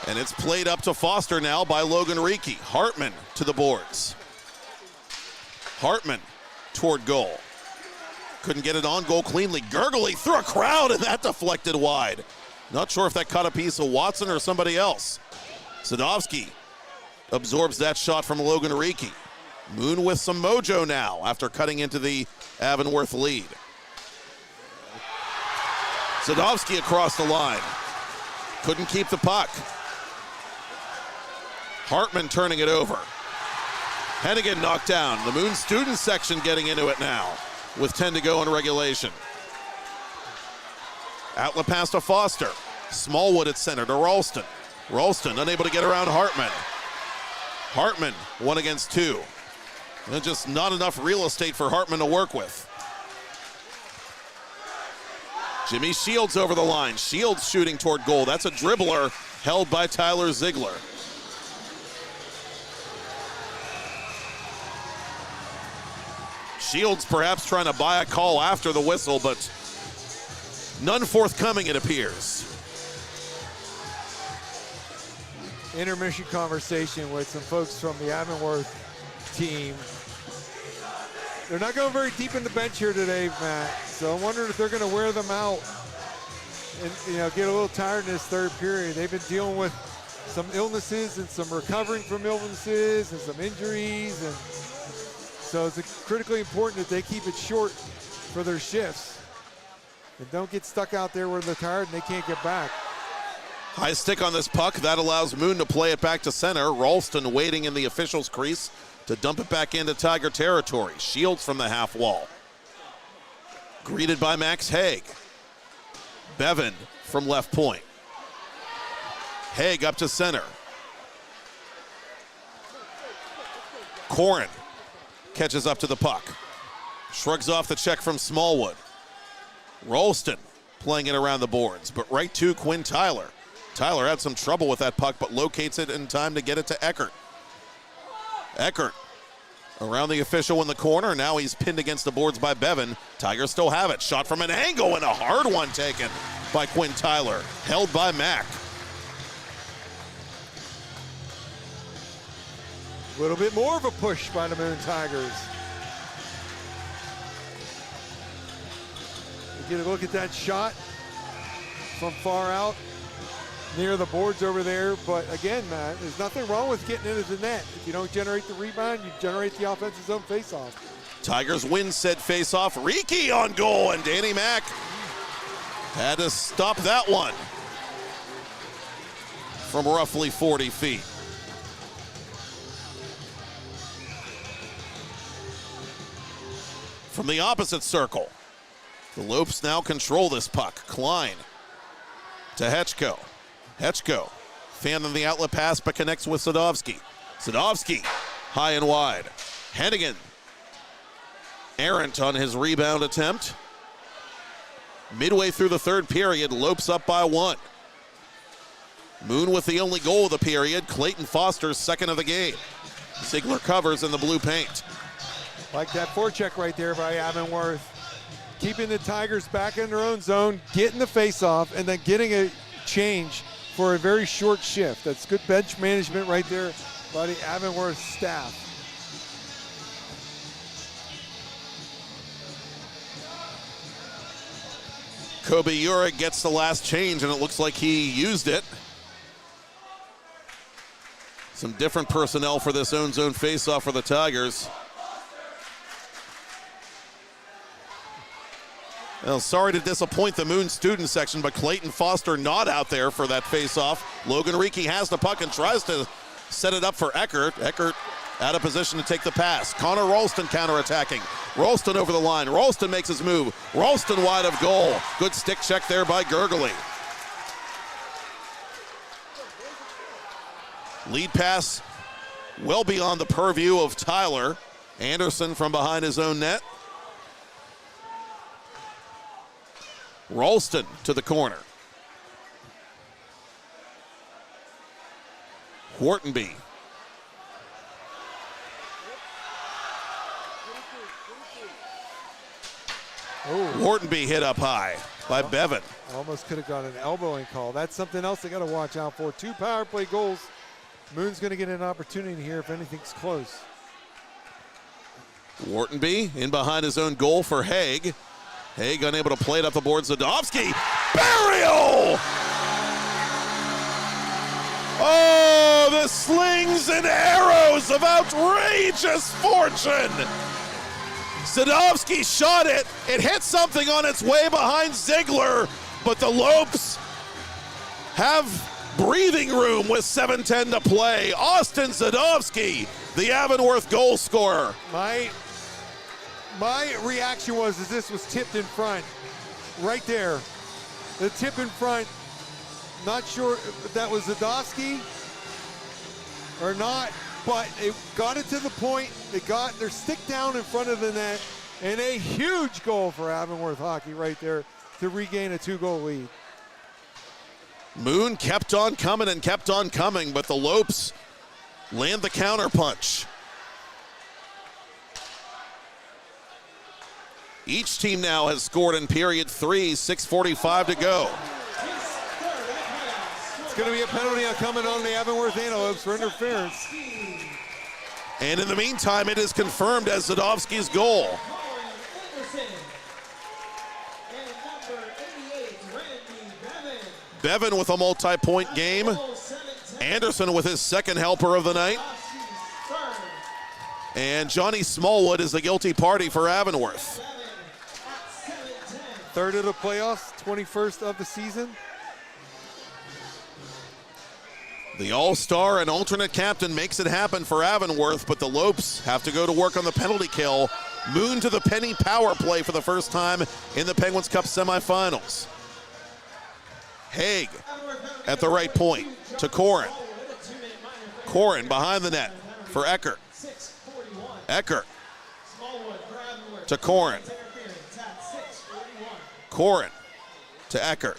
And it's played up to Foster now by Logan Reiki. Hartman to the boards. Hartman toward goal. Couldn't get it on goal cleanly. Gurgley through a crowd, and that deflected wide. Not sure if that caught a piece of Watson or somebody else. Sadovsky absorbs that shot from Logan Reiki. Moon with some mojo now after cutting into the Avonworth lead. Sadovsky across the line. Couldn't keep the puck. Hartman turning it over. Hennigan knocked down. The Moon student section getting into it now with 10 to go in regulation. Outlet pass to Foster. Smallwood at center to Ralston. Ralston unable to get around Hartman. Hartman 1 against 2. And just not enough real estate for Hartman to work with. Jimmy Shields over the line. Shields shooting toward goal. That's a dribbler held by Tyler Ziegler. Shields perhaps trying to buy a call after the whistle, but none forthcoming, it appears. Intermission conversation with some folks from the Avonworth team. They're not going very deep in the bench here today, Matt. So I'm wondering if they're going to wear them out and get a little tired in this third period. They've been dealing with some illnesses and some recovering from illnesses and some injuries, and so it's critically important that they keep it short for their shifts and don't get stuck out there where they're tired and they can't get back. High stick on this puck. That allows Moon to play it back to center. Ralston waiting in the official's crease to dump it back into Tiger territory. Shields from the half wall. Greeted by Max Haig. Bevan from left point. Haig up to center. Corin catches up to the puck. Shrugs off the check from Smallwood. Ralston playing it around the boards, but right to Quinn Tyler. Tyler had some trouble with that puck, but locates it in time to get it to Eckert. Eckert around the official in the corner. Now he's pinned against the boards by Bevan. Tigers still have it. Shot from an angle and a hard one taken by Quinn Tyler. Held by Mack. A little bit more of a push by the Moon Tigers. You get a look at that shot from far out near the boards over there. But again, Matt, there's nothing wrong with getting into the net. If you don't generate the rebound, you generate the offensive zone faceoff. Tigers win said faceoff. Reiki on goal, and Danny Mack had to stop that one from roughly 40 feet. From the opposite circle, the Lopes now control this puck. Klein to Hetchko. Hetchko fanning the outlet pass but connects with Sadovsky. Sadovsky high and wide. Hennigan errant on his rebound attempt. Midway through the third period, Lopes up by 1. Moon with the only goal of the period. Clayton Foster's second of the game. Ziegler covers in the blue paint. Like that forecheck right there by Avonworth. Keeping the Tigers back in their own zone, getting the face-off, and then getting a change for a very short shift. That's good bench management right there by the Avonworth staff. Kobe Urick gets the last change, and it looks like he used it. Some different personnel for this own zone face-off for the Tigers. Well, sorry to disappoint the Moon student section, but Clayton Foster not out there for that face-off. Logan Reiki has the puck and tries to set it up for Eckert. Eckert out of position to take the pass. Connor Ralston counterattacking. Ralston over the line. Ralston makes his move. Ralston wide of goal. Good stick check there by Gurgley. Lead pass well beyond the purview of Tyler. Anderson from behind his own net. Ralston to the corner. Whartonby. Oh. Whartonby hit up high by Bevan. Almost could have got an elbowing call. That's something else they got to watch out for. 2 power play goals. Moon's going to get an opportunity here if anything's close. Whartonby in behind his own goal for Haig. Haig unable to play it up the board. Zadovsky. Burial! Oh, the slings and arrows of outrageous fortune. Zadovsky shot it. It hit something on its way behind Ziegler, but the Lopes have breathing room with 7:10 to play. Austin Zadovsky, the Avonworth goal scorer. My reaction was this was tipped in front, right there. The tip in front. Not sure if that was Zadovsky or not, but it got it to the point. They got their stick down in front of the net, and a huge goal for Avonworth hockey right there to regain a 2-goal lead. Moon kept on coming and kept on coming, but the Lopes land the counterpunch. Each team now has scored in period 3, 6:45 to go. It's going to be a penalty coming on the Avonworth Antelopes for interference. And in the meantime, it is confirmed as Zadovsky's goal. Bevan with a multi-point game. Anderson with his second helper of the night. And Johnny Smallwood is the guilty party for Avonworth. Third of the playoffs, 21st of the season. The all-star and alternate captain makes it happen for Avonworth, but the Lopes have to go to work on the penalty kill. Moon to the penny power play for the first time in the Penguins Cup semifinals. Haig at the right point to Corin. Corin behind the net for Eckert. Eckert to Corin. Corin to Eckert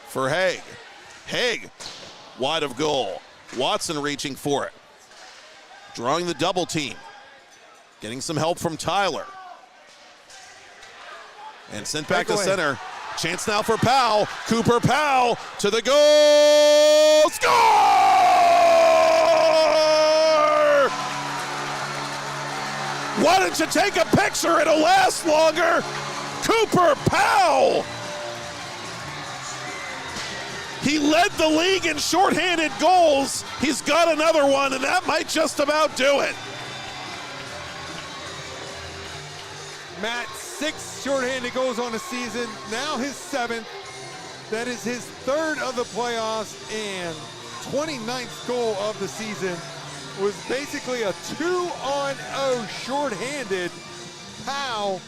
for Haig. Haig wide of goal. Watson reaching for it. Drawing the double team. Getting some help from Tyler. And sent back to center. Chance now for Powell. Cooper Powell to the goal. Score! Why don't you take a picture? It'll last longer. Cooper Powell. He led the league in shorthanded goals. He's got another one, and that might just about do it. Matt, 6 shorthanded goals on the season, now his 7th. That is his 3rd of the playoffs and 29th goal of the season. Was basically a 2-on-0 shorthanded. Powell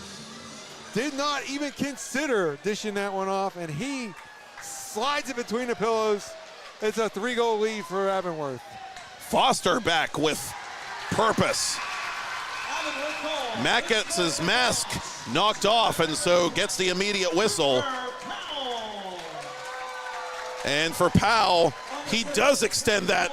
did not even consider dishing that one off, and he slides it between the pillows. It's a 3-goal lead for Avonworth. Foster back with purpose. Matt gets his mask knocked off and so gets the immediate whistle. And for Powell, he does extend that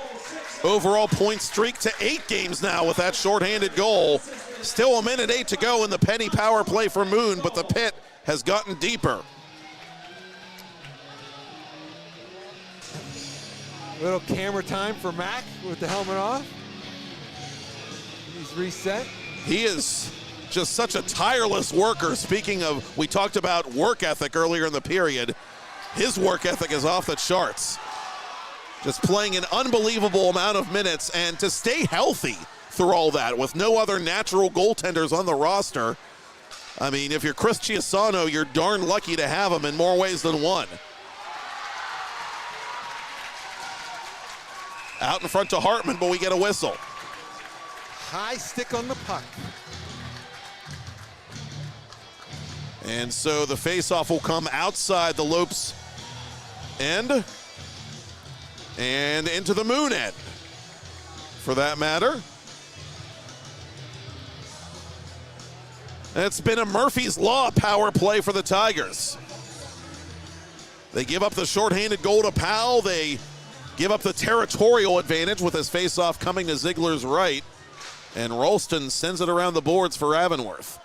overall point streak to 8 games now with that shorthanded goal. Still 1:08 to go in the penny power play for Moon, but the pit has gotten deeper. Little camera time for Mac with the helmet off. He's reset. He is just such a tireless worker. Speaking of, we talked about work ethic earlier in the period. His work ethic is off the charts. Just playing an unbelievable amount of minutes, and to stay healthy through all that with no other natural goaltenders on the roster. I mean, if you're Chris Chiasano, you're darn lucky to have him in more ways than one. Out in front to Hartman, but we get a whistle. High stick on the puck. And so the faceoff will come outside the Lopes end and into the Moon end, for that matter. It's been a Murphy's Law power play for the Tigers. They give up the shorthanded goal to Powell. They give up the territorial advantage with his faceoff coming to Ziegler's right. And Rolston sends it around the boards for Avonworth.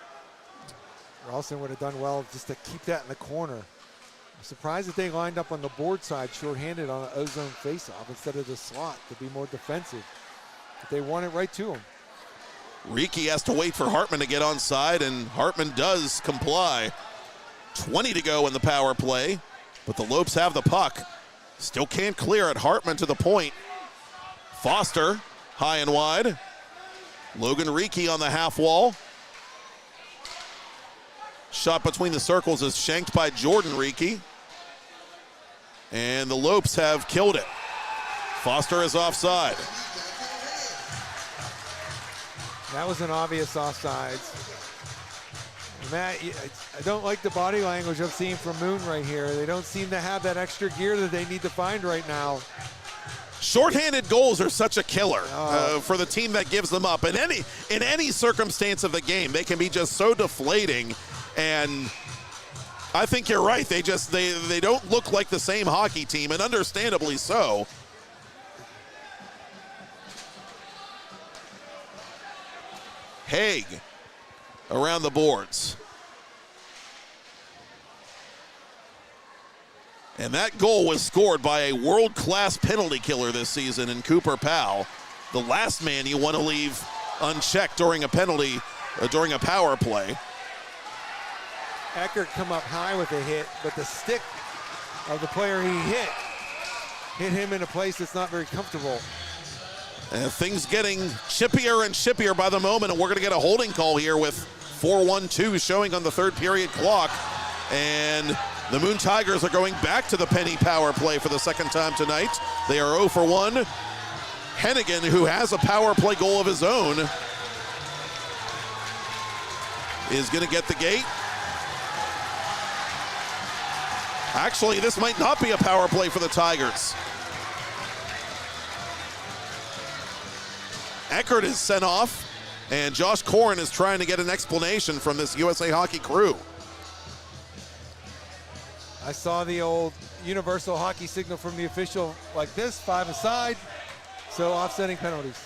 Ralston would have done well just to keep that in the corner. I'm surprised that they lined up on the board side shorthanded on an ozone faceoff instead of the slot to be more defensive. But they won it right to him. Ricci has to wait for Hartman to get onside, and Hartman does comply. 20 to go in the power play, but the Lopes have the puck. Still can't clear it. Hartman to the point. Foster, high and wide. Logan Ricci on the half wall. Shot between the circles is shanked by Jordan Ricci. And the Lopes have killed it. Foster is offside. That was an obvious offsides. Matt, I don't like the body language I'm seeing from Moon right here. They don't seem to have that extra gear that they need to find right now. Shorthanded goals are such a killer for the team that gives them up. In any circumstance of the game, they can be just so deflating. And I think you're right. They don't look like the same hockey team, and understandably so. Haig around the boards. And that goal was scored by a world-class penalty killer this season in Cooper Powell. The last man you want to leave unchecked during a penalty, during a power play. Eckert come up high with a hit, but the stick of the player he hit him in a place that's not very comfortable. And things getting chippier and chippier by the moment, and we're going to get a holding call here with 4:12 showing on the third period clock. And the Moon Tigers are going back to the penny power play for the second time tonight. They are 0 for 1. Hennigan, who has a power play goal of his own, is going to get the gate. Actually, this might not be a power play for the Tigers. Eckert is sent off, and Josh Corrin is trying to get an explanation from this USA Hockey crew. I saw the old universal hockey signal from the official like this, 5 aside, so offsetting penalties.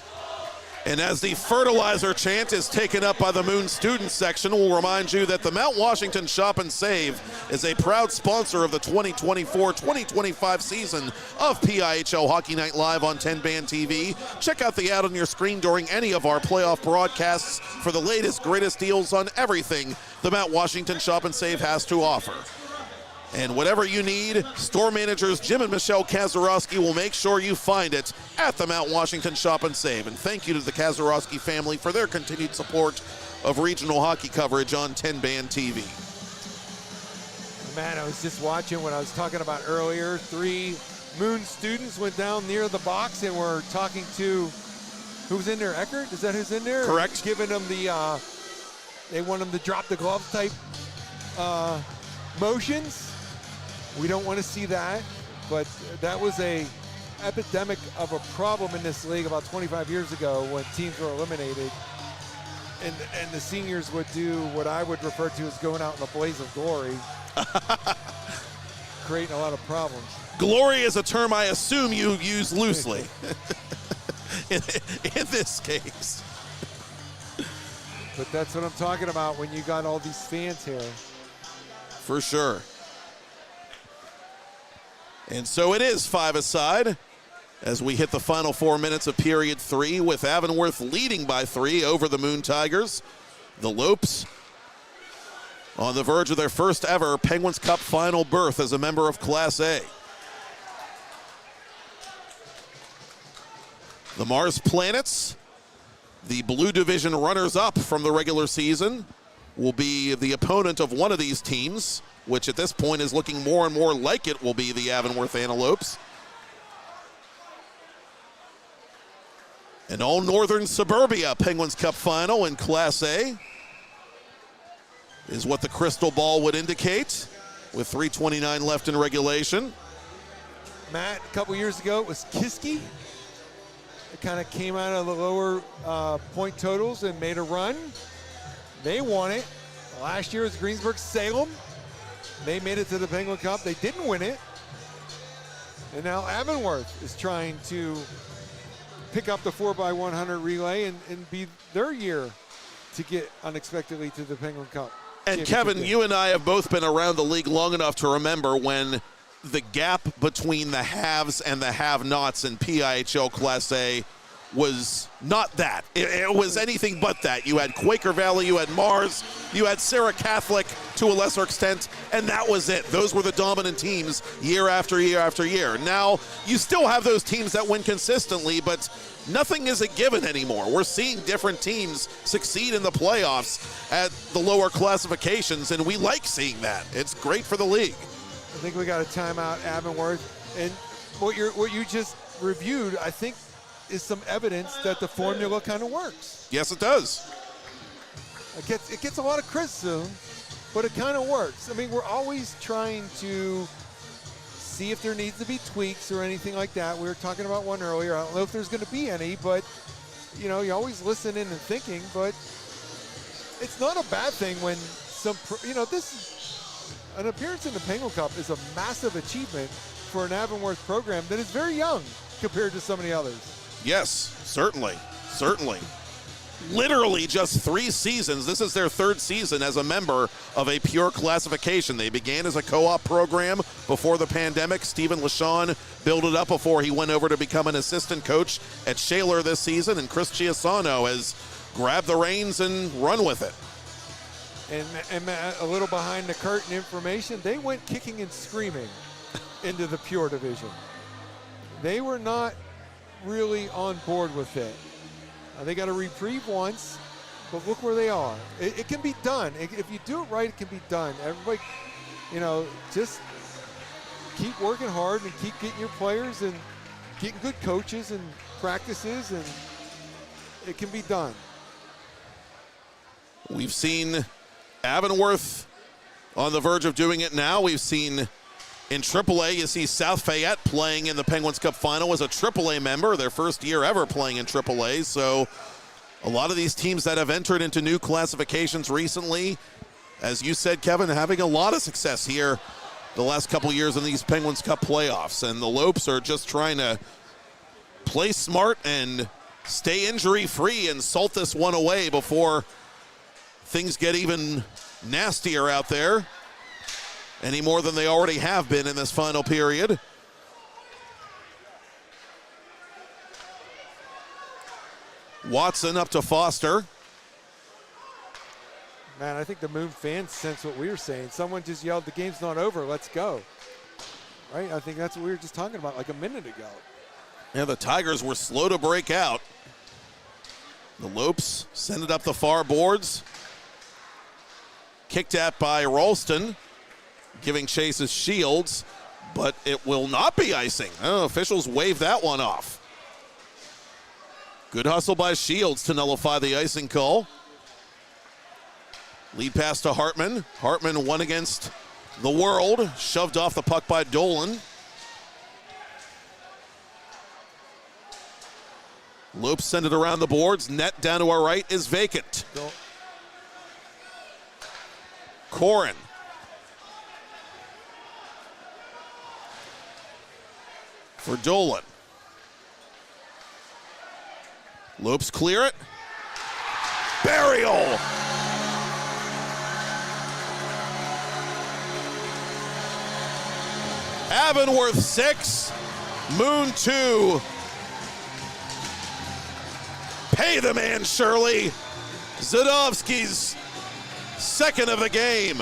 And as the fertilizer chant is taken up by the Moon student section, we'll remind you that the Mount Washington Shop and Save is a proud sponsor of the 2024-2025 season of PIHL Hockey Night Live on TenbandTV. Check out the ad on your screen during any of our playoff broadcasts for the latest, greatest deals on everything the Mount Washington Shop and Save has to offer. And whatever you need, store managers Jim and Michelle Kazarowski will make sure you find it at the Mount Washington Shop and Save. And thank you to the Kazarowski family for their continued support of regional hockey coverage on TenbandTV. Man, I was just watching what I was talking about earlier. 3 Moon students went down near the box and were talking to, who's in there, Eckert? Is that who's in there? Correct. Giving them the, they want them to drop the glove type motions. We don't want to see that, but that was a epidemic of a problem in this league about 25 years ago when teams were eliminated, and the seniors would do what I would refer to as going out in a blaze of glory, creating a lot of problems. Glory is a term I assume you use loosely in this case. But that's what I'm talking about when you got all these fans here. For sure. And so it is 5 aside as we hit the final 4 minutes of period 3 with Avonworth leading by 3 over the Moon Tigers. The Lopes on the verge of their first ever Penguins Cup final berth as a member of Class A. The Mars Planets, the Blue Division runners-up from the regular season, will be the opponent of one of these teams, which at this point is looking more and more like it will be the Avonworth Antelopes. An all-Northern Suburbia Penguins Cup final in Class A is what the crystal ball would indicate with 3:29 left in regulation. Matt, a couple years ago, it was Kiski. It kind of came out of the lower point totals and made a run. They won it. Last year was Greensburg-Salem. They made it to the Penguin Cup. They didn't win it. And now Avonworth is trying to pick up the 4x100 relay and be their year to get unexpectedly to the Penguin Cup. And Kevin, you and I have both been around the league long enough to remember when the gap between the haves and the have-nots in PIHL Class A was not that. It was anything but that. You had Quaker Valley, you had Mars, you had Sarah Catholic to a lesser extent, and that was it. Those were the dominant teams year after year after year. Now, you still have those teams that win consistently, but nothing is a given anymore. We're seeing different teams succeed in the playoffs at the lower classifications, and we like seeing that. It's great for the league. I think we got a timeout, Avonworth. And what you just reviewed, I think, is some evidence that the formula kind of works. Yes, it does. It gets a lot of criticism, but it kind of works. I mean, we're always trying to see if there needs to be tweaks or anything like that. We were talking about one earlier. I don't know if there's going to be any, but, you know, you always listen in and thinking, but it's not a bad thing when an appearance in the Penguin Cup is a massive achievement for an Avonworth program that is very young compared to some of the others. Yes, certainly. Literally just 3 seasons. This is their 3rd season as a member of a pure classification. They began as a co-op program before the pandemic. Stephen LaShawn built it up before he went over to become an assistant coach at Shaler this season, and Chris Chiasano has grabbed the reins and run with it. And a little behind the curtain information, they went kicking and screaming into the pure division. They were not really on board with it. They got a reprieve once, but look where they are. It can be done. If you do it right, it can be done. Everybody, just keep working hard and keep getting your players and getting good coaches and practices, and it can be done. We've seen Avonworth on the verge of doing it now. We've seen in AAA, you see South Fayette playing in the Penguins Cup Final as a AAA member, their first year ever playing in AAA. So a lot of these teams that have entered into new classifications recently, as you said, Kevin, having a lot of success here the last couple years in these Penguins Cup playoffs. And the Lopes are just trying to play smart and stay injury-free and salt this one away before things get even nastier out there, any more than they already have been in this final period. Watson up to Foster. Man, I think the Moon fans sense what we were saying. Someone just yelled, "The game's not over, let's go." Right? I think that's what we were just talking about like a minute ago. Yeah, the Tigers were slow to break out. The Lopes send it up the far boards. Kicked at by Ralston, giving chase as Shields, but it will not be icing. Oh, officials waved that one off. Good hustle by Shields to nullify the icing call. Lead pass to Hartman. Hartman won against the world, shoved off the puck by Dolan. Lopes send it around the boards. Net down to our right is vacant. Corin. For Dolan. Lopes clear it. Burial. Avonworth 6, Moon 2. Pay the man, Shirley. Zadovsky's second of the game.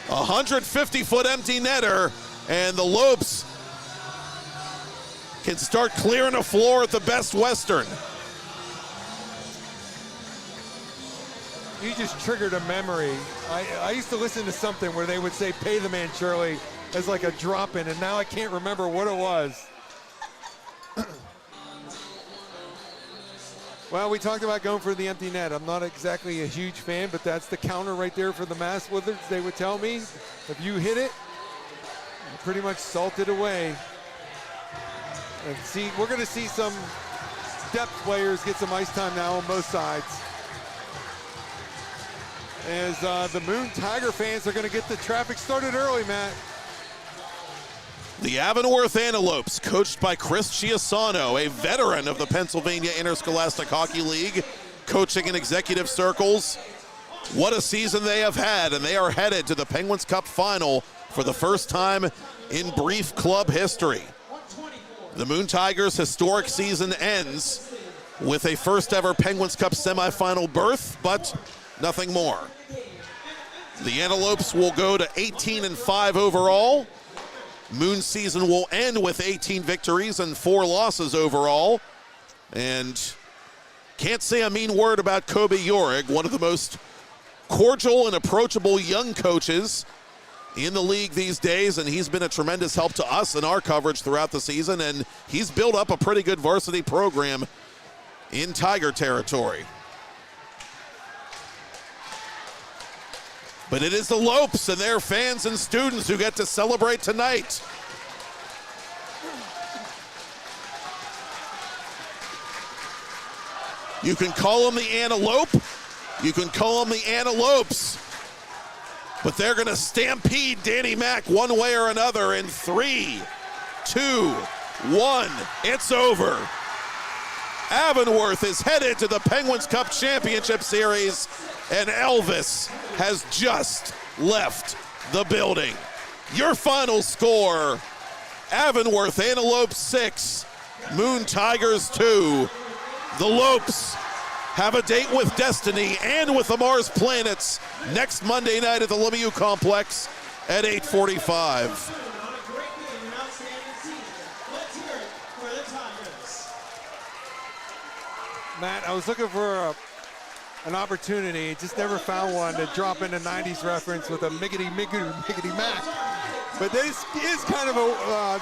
A 150-foot empty netter, and the Lopes can start clearing the floor at the Best Western. You just triggered a memory. I used to listen to something where they would say, "Pay the man, Shirley," as like a drop-in, and now I can't remember what it was. Well, we talked about going for the empty net. I'm not exactly a huge fan, but that's the counter right there for the Mass Wizards. They would tell me, if you hit it, you pretty much salt it away. And see, we're going to see some depth players get some ice time now on both sides. As the Moon Tiger fans are going to get the traffic started early, Matt. The Avonworth Antelopes, coached by Chris Chiasano, a veteran of the Pennsylvania Interscholastic Hockey League, coaching in executive circles. What a season they have had, and they are headed to the Penguins Cup final for the first time in brief club history. The Moon Tigers' historic season ends with a first ever Penguins Cup semifinal berth, but nothing more. The Antelopes will go to 18-5 overall. Moon season will end with 18 victories and 4 losses overall. And can't say a mean word about Kobe Jorig, one of the most cordial and approachable young coaches in the league these days, and he's been a tremendous help to us in our coverage throughout the season, and he's built up a pretty good varsity program in Tiger territory. But it is the Lopes and their fans and students who get to celebrate tonight. You can call them the Antelope, you can call them the Antelopes, but they're going to stampede Danny Mac one way or another in 3, 2, 1. It's over. Avonworth is headed to the Penguins Cup Championship Series, and Elvis has just left the building. Your final score, Avonworth Antelopes 6, Moon Tigers 2. The Lopes have a date with Destiny and with the Mars Planets next Monday night at the Lemieux Complex at 8:45. Matt, I was looking for an opportunity, just never found one to drop in a 90s reference with a miggity Mac. But this is kind of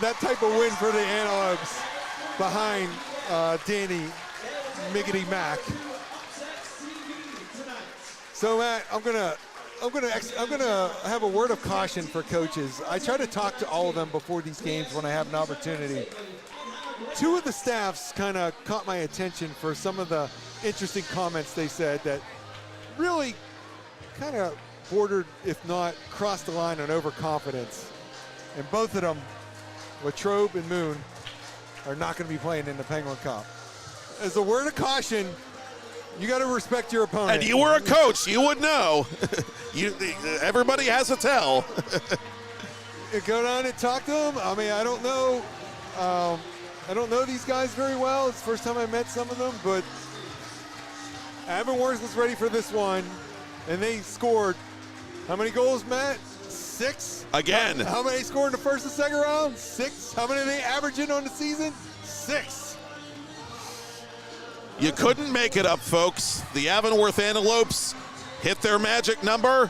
that type of win for the Antelopes behind Danny Miggity Mac. So Matt, I'm gonna have a word of caution for coaches. I try to talk to all of them before these games when I have an opportunity. 2 of the staffs kind of caught my attention for some of the interesting comments they said that really kind of bordered, if not crossed the line on overconfidence. And both of them, Latrobe and Moon, are not going to be playing in the Penguin Cup. As a word of caution, you got to respect your opponent. And you were a coach, you would know. Everybody has a tell. Go down and talk to them. I mean, I don't know. I don't know these guys very well. It's the first time I met some of them, but Avonworth was ready for this one, and they scored. How many goals, Matt? 6? Again. How many scored in the first and second round? 6. How many are they averaging on the season? 6. You couldn't make it up, folks. The Avonworth Antelopes hit their magic number,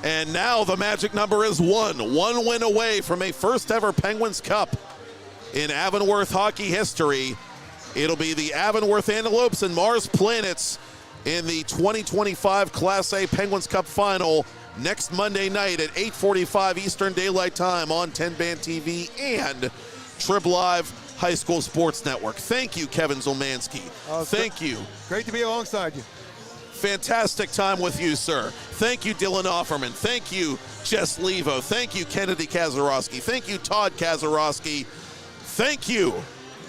and now the magic number is 1. 1 win away from a first ever Penguins Cup in Avonworth hockey history. It'll be the Avonworth Antelopes and Mars Planets in the 2025 Class A Penguins Cup final next Monday night at 8:45 Eastern Daylight Time on TenbandTV and Trib Live High School Sports Network. Thank you, Kevin Zolmanski. Thank you. Great to be alongside you. Fantastic time with you, sir. Thank you, Dylan Offerman. Thank you, Jess Levo. Thank you, Kennedy Kazarowski. Thank you, Todd Kazarowski. Thank you,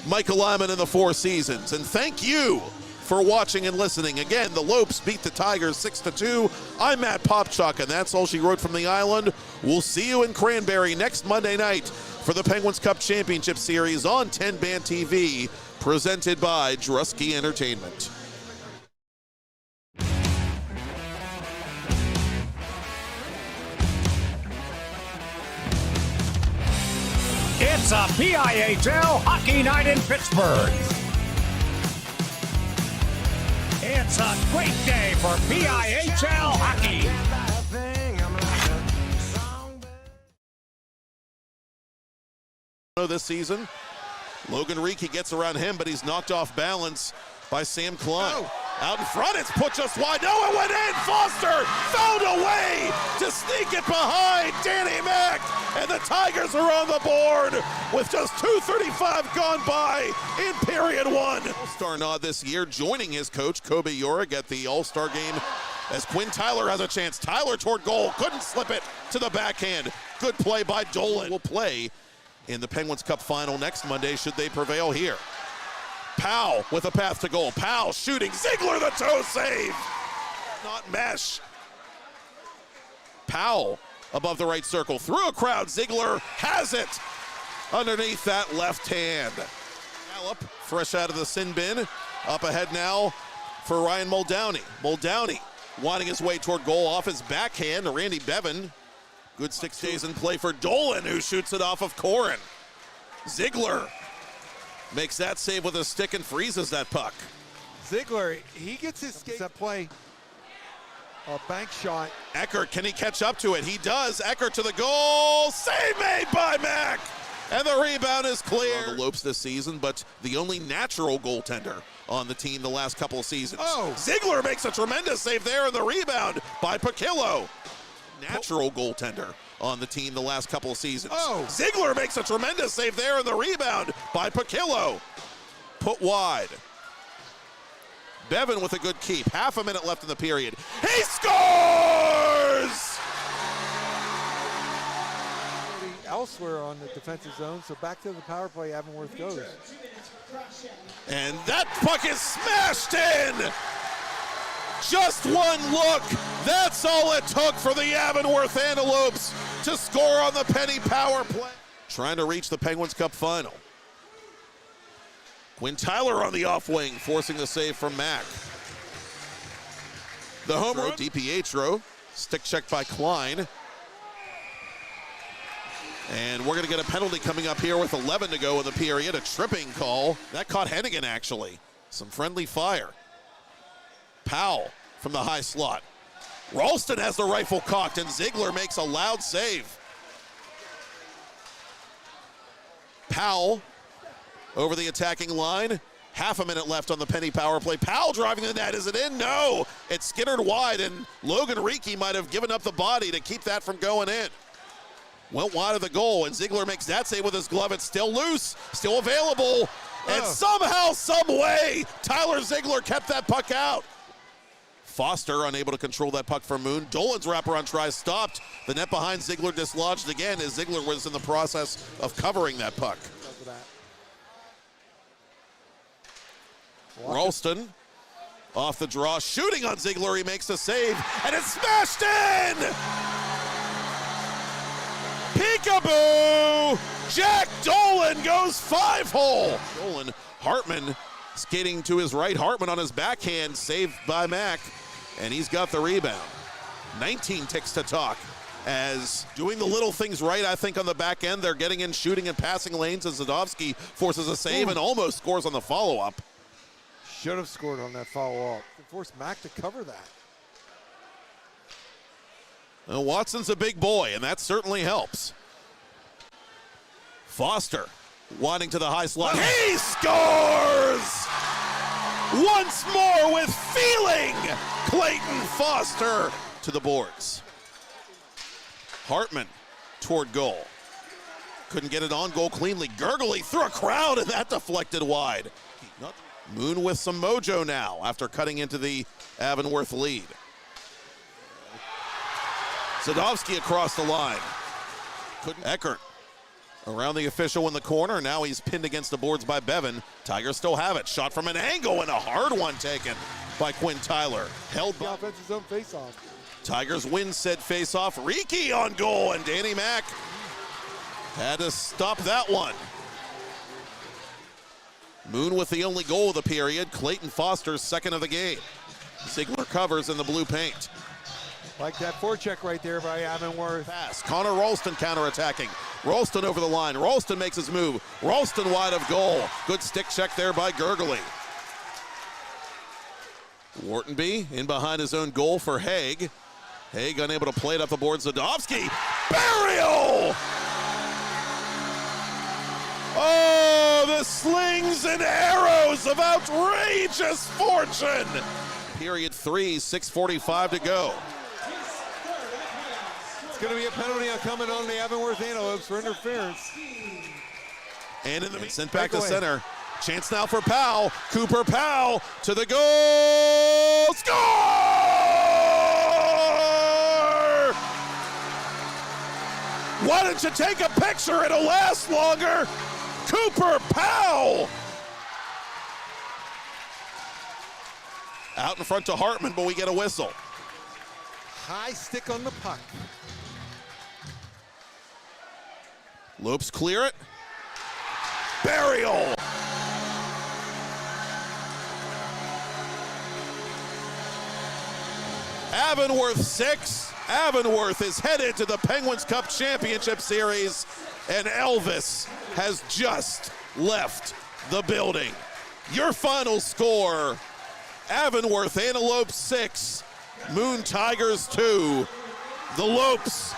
Michael Lyman in the Four Seasons. And thank you for watching and listening. Again, the Lopes beat the Tigers 6-2. I'm Matt Popchock, and that's all she wrote from the island. We'll see you in Cranberry next Monday night for the Penguins Cup Championship Series on TenbandTV, presented by Drusky Entertainment. It's a PIHL Hockey Night in Pittsburgh. It's a great day for PIHL hockey. This season, Logan Reekie gets around him, but he's knocked off balance by Sam Klein. Oh. Out in front, it's put just wide. No, it went in. Foster found a way to sneak it behind Danny Mac, and the Tigers are on the board with just 2:35 gone by in period 1. All-Star nod this year, joining his coach Kobe Jorig at the All-Star game as Quinn Tyler has a chance. Tyler toward goal, couldn't slip it to the backhand. Good play by Dolan. Will play in the Penguins Cup final next Monday should they prevail here. Powell with a path to goal. Powell shooting. Ziegler the toe save. Not mesh. Powell above the right circle. Through a crowd. Ziegler has it. Underneath that left hand. Gallup fresh out of the sin bin. Up ahead now for Ryan Muldowney. Muldowney winding his way toward goal off his backhand to Randy Bevan. Good 6 days in play for Dolan, who shoots it off of Corin. Ziegler makes that save with a stick and freezes that puck. Ziegler, he gets his skate. That play, a bank shot. Eckert, can he catch up to it? He does. Eckert to the goal. Save made by Mack. And the rebound is clear. On the Lopes this season, but the only natural goaltender on the team the last couple of seasons. Oh. Ziegler makes a tremendous save there, and the rebound by Pachillo. Natural goaltender on the team the last couple of seasons. Oh. Ziegler makes a tremendous save there, and the rebound by Pachillo. Put wide. Bevan with a good keep. Half a minute left in the period. He scores! Elsewhere on the defensive zone, so back to the power play, Avonworth goes. And that puck is smashed in! Just one look. That's all it took for the Avonworth Antelopes to score on the penny power play. Trying to reach the Penguins Cup final. Quinn Tyler on the off wing, forcing the save from Mack. The home run. DiPietro, stick check by Klein. And we're going to get a penalty coming up here with 11 to go in the period. A tripping call. That caught Hennigan, actually. Some friendly fire. Powell from the high slot. Ralston has the rifle cocked, and Ziegler makes a loud save. Powell over the attacking line. Half a minute left on the penny power play. Powell driving the net. Is it in? No. It's skittered wide, and Logan Reekie might have given up the body to keep that from going in. Went wide of the goal, and Ziegler makes that save with his glove. It's still loose, still available, and somehow, some way, Tyler Ziegler kept that puck out. Foster unable to control that puck from Moon. Dolan's wraparound try stopped. The net behind Ziegler dislodged again as Ziegler was in the process of covering that puck. Ralston off the draw, shooting on Ziegler. He makes the save, and it's smashed in! Peekaboo! Jack Dolan goes 5-hole. Dolan, Hartman skating to his right. Hartman on his backhand, saved by Mack, and he's got the rebound. 19 ticks to talk as doing the little things right, I think, on the back end. They're getting in shooting and passing lanes as Zadovsky forces a save and almost scores on the follow-up. Should have scored on that follow-up. Forced Mack to cover that. Well, Watson's a big boy, and that certainly helps. Foster wanting to the high slot. He scores! Once more with feeling! Clayton Foster to the boards. Hartman toward goal. Couldn't get it on goal cleanly. Gurgley through a crowd, and that deflected wide. Moon with some mojo now after cutting into the Avonworth lead. Zadovsky across the line. Eckert around the official in the corner. Now he's pinned against the boards by Bevan. Tigers still have it. Shot from an angle and a hard one taken by Quinn Tyler. Held by the offensive zone faceoff. Tigers win said faceoff. Reekie on goal, and Danny Mack had to stop that one. Moon with the only goal of the period. Clayton Foster's second of the game. Ziegler covers in the blue paint. Like that forecheck right there by Avonworth. Pass. Connor Ralston counterattacking. Ralston over the line. Ralston makes his move. Ralston wide of goal. Good stick check there by Gurgley. Whartonby in behind his own goal for Haig. Haig unable to play it up the board. Zadovsky. Burial! Oh, the slings and arrows of outrageous fortune. Period 3, 6:45 to go. It's going to be a penalty coming on the Avonworth Antelopes for interference. And in the sent back to center. Chance now for Powell. Cooper Powell to the goal. Score! Why don't you take a picture? It'll last longer. Cooper Powell. Out in front to Hartman, but we get a whistle. High stick on the puck. Loops clear it. Burial. Avonworth 6. Avonworth is headed to the Penguins Cup Championship Series, and Elvis has just left the building. Your final score, Avonworth Antelopes 6, Moon Tigers 2. The Lopes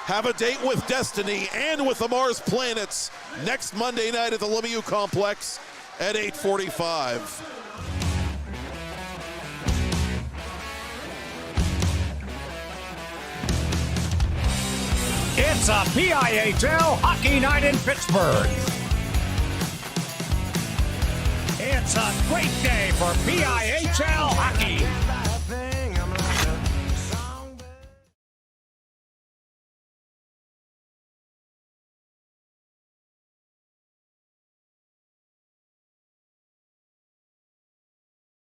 have a date with Destiny and with the Mars Planets next Monday night at the Lemieux Complex at 8:45. It's a PIHL hockey night in Pittsburgh. It's a great day for PIHL hockey.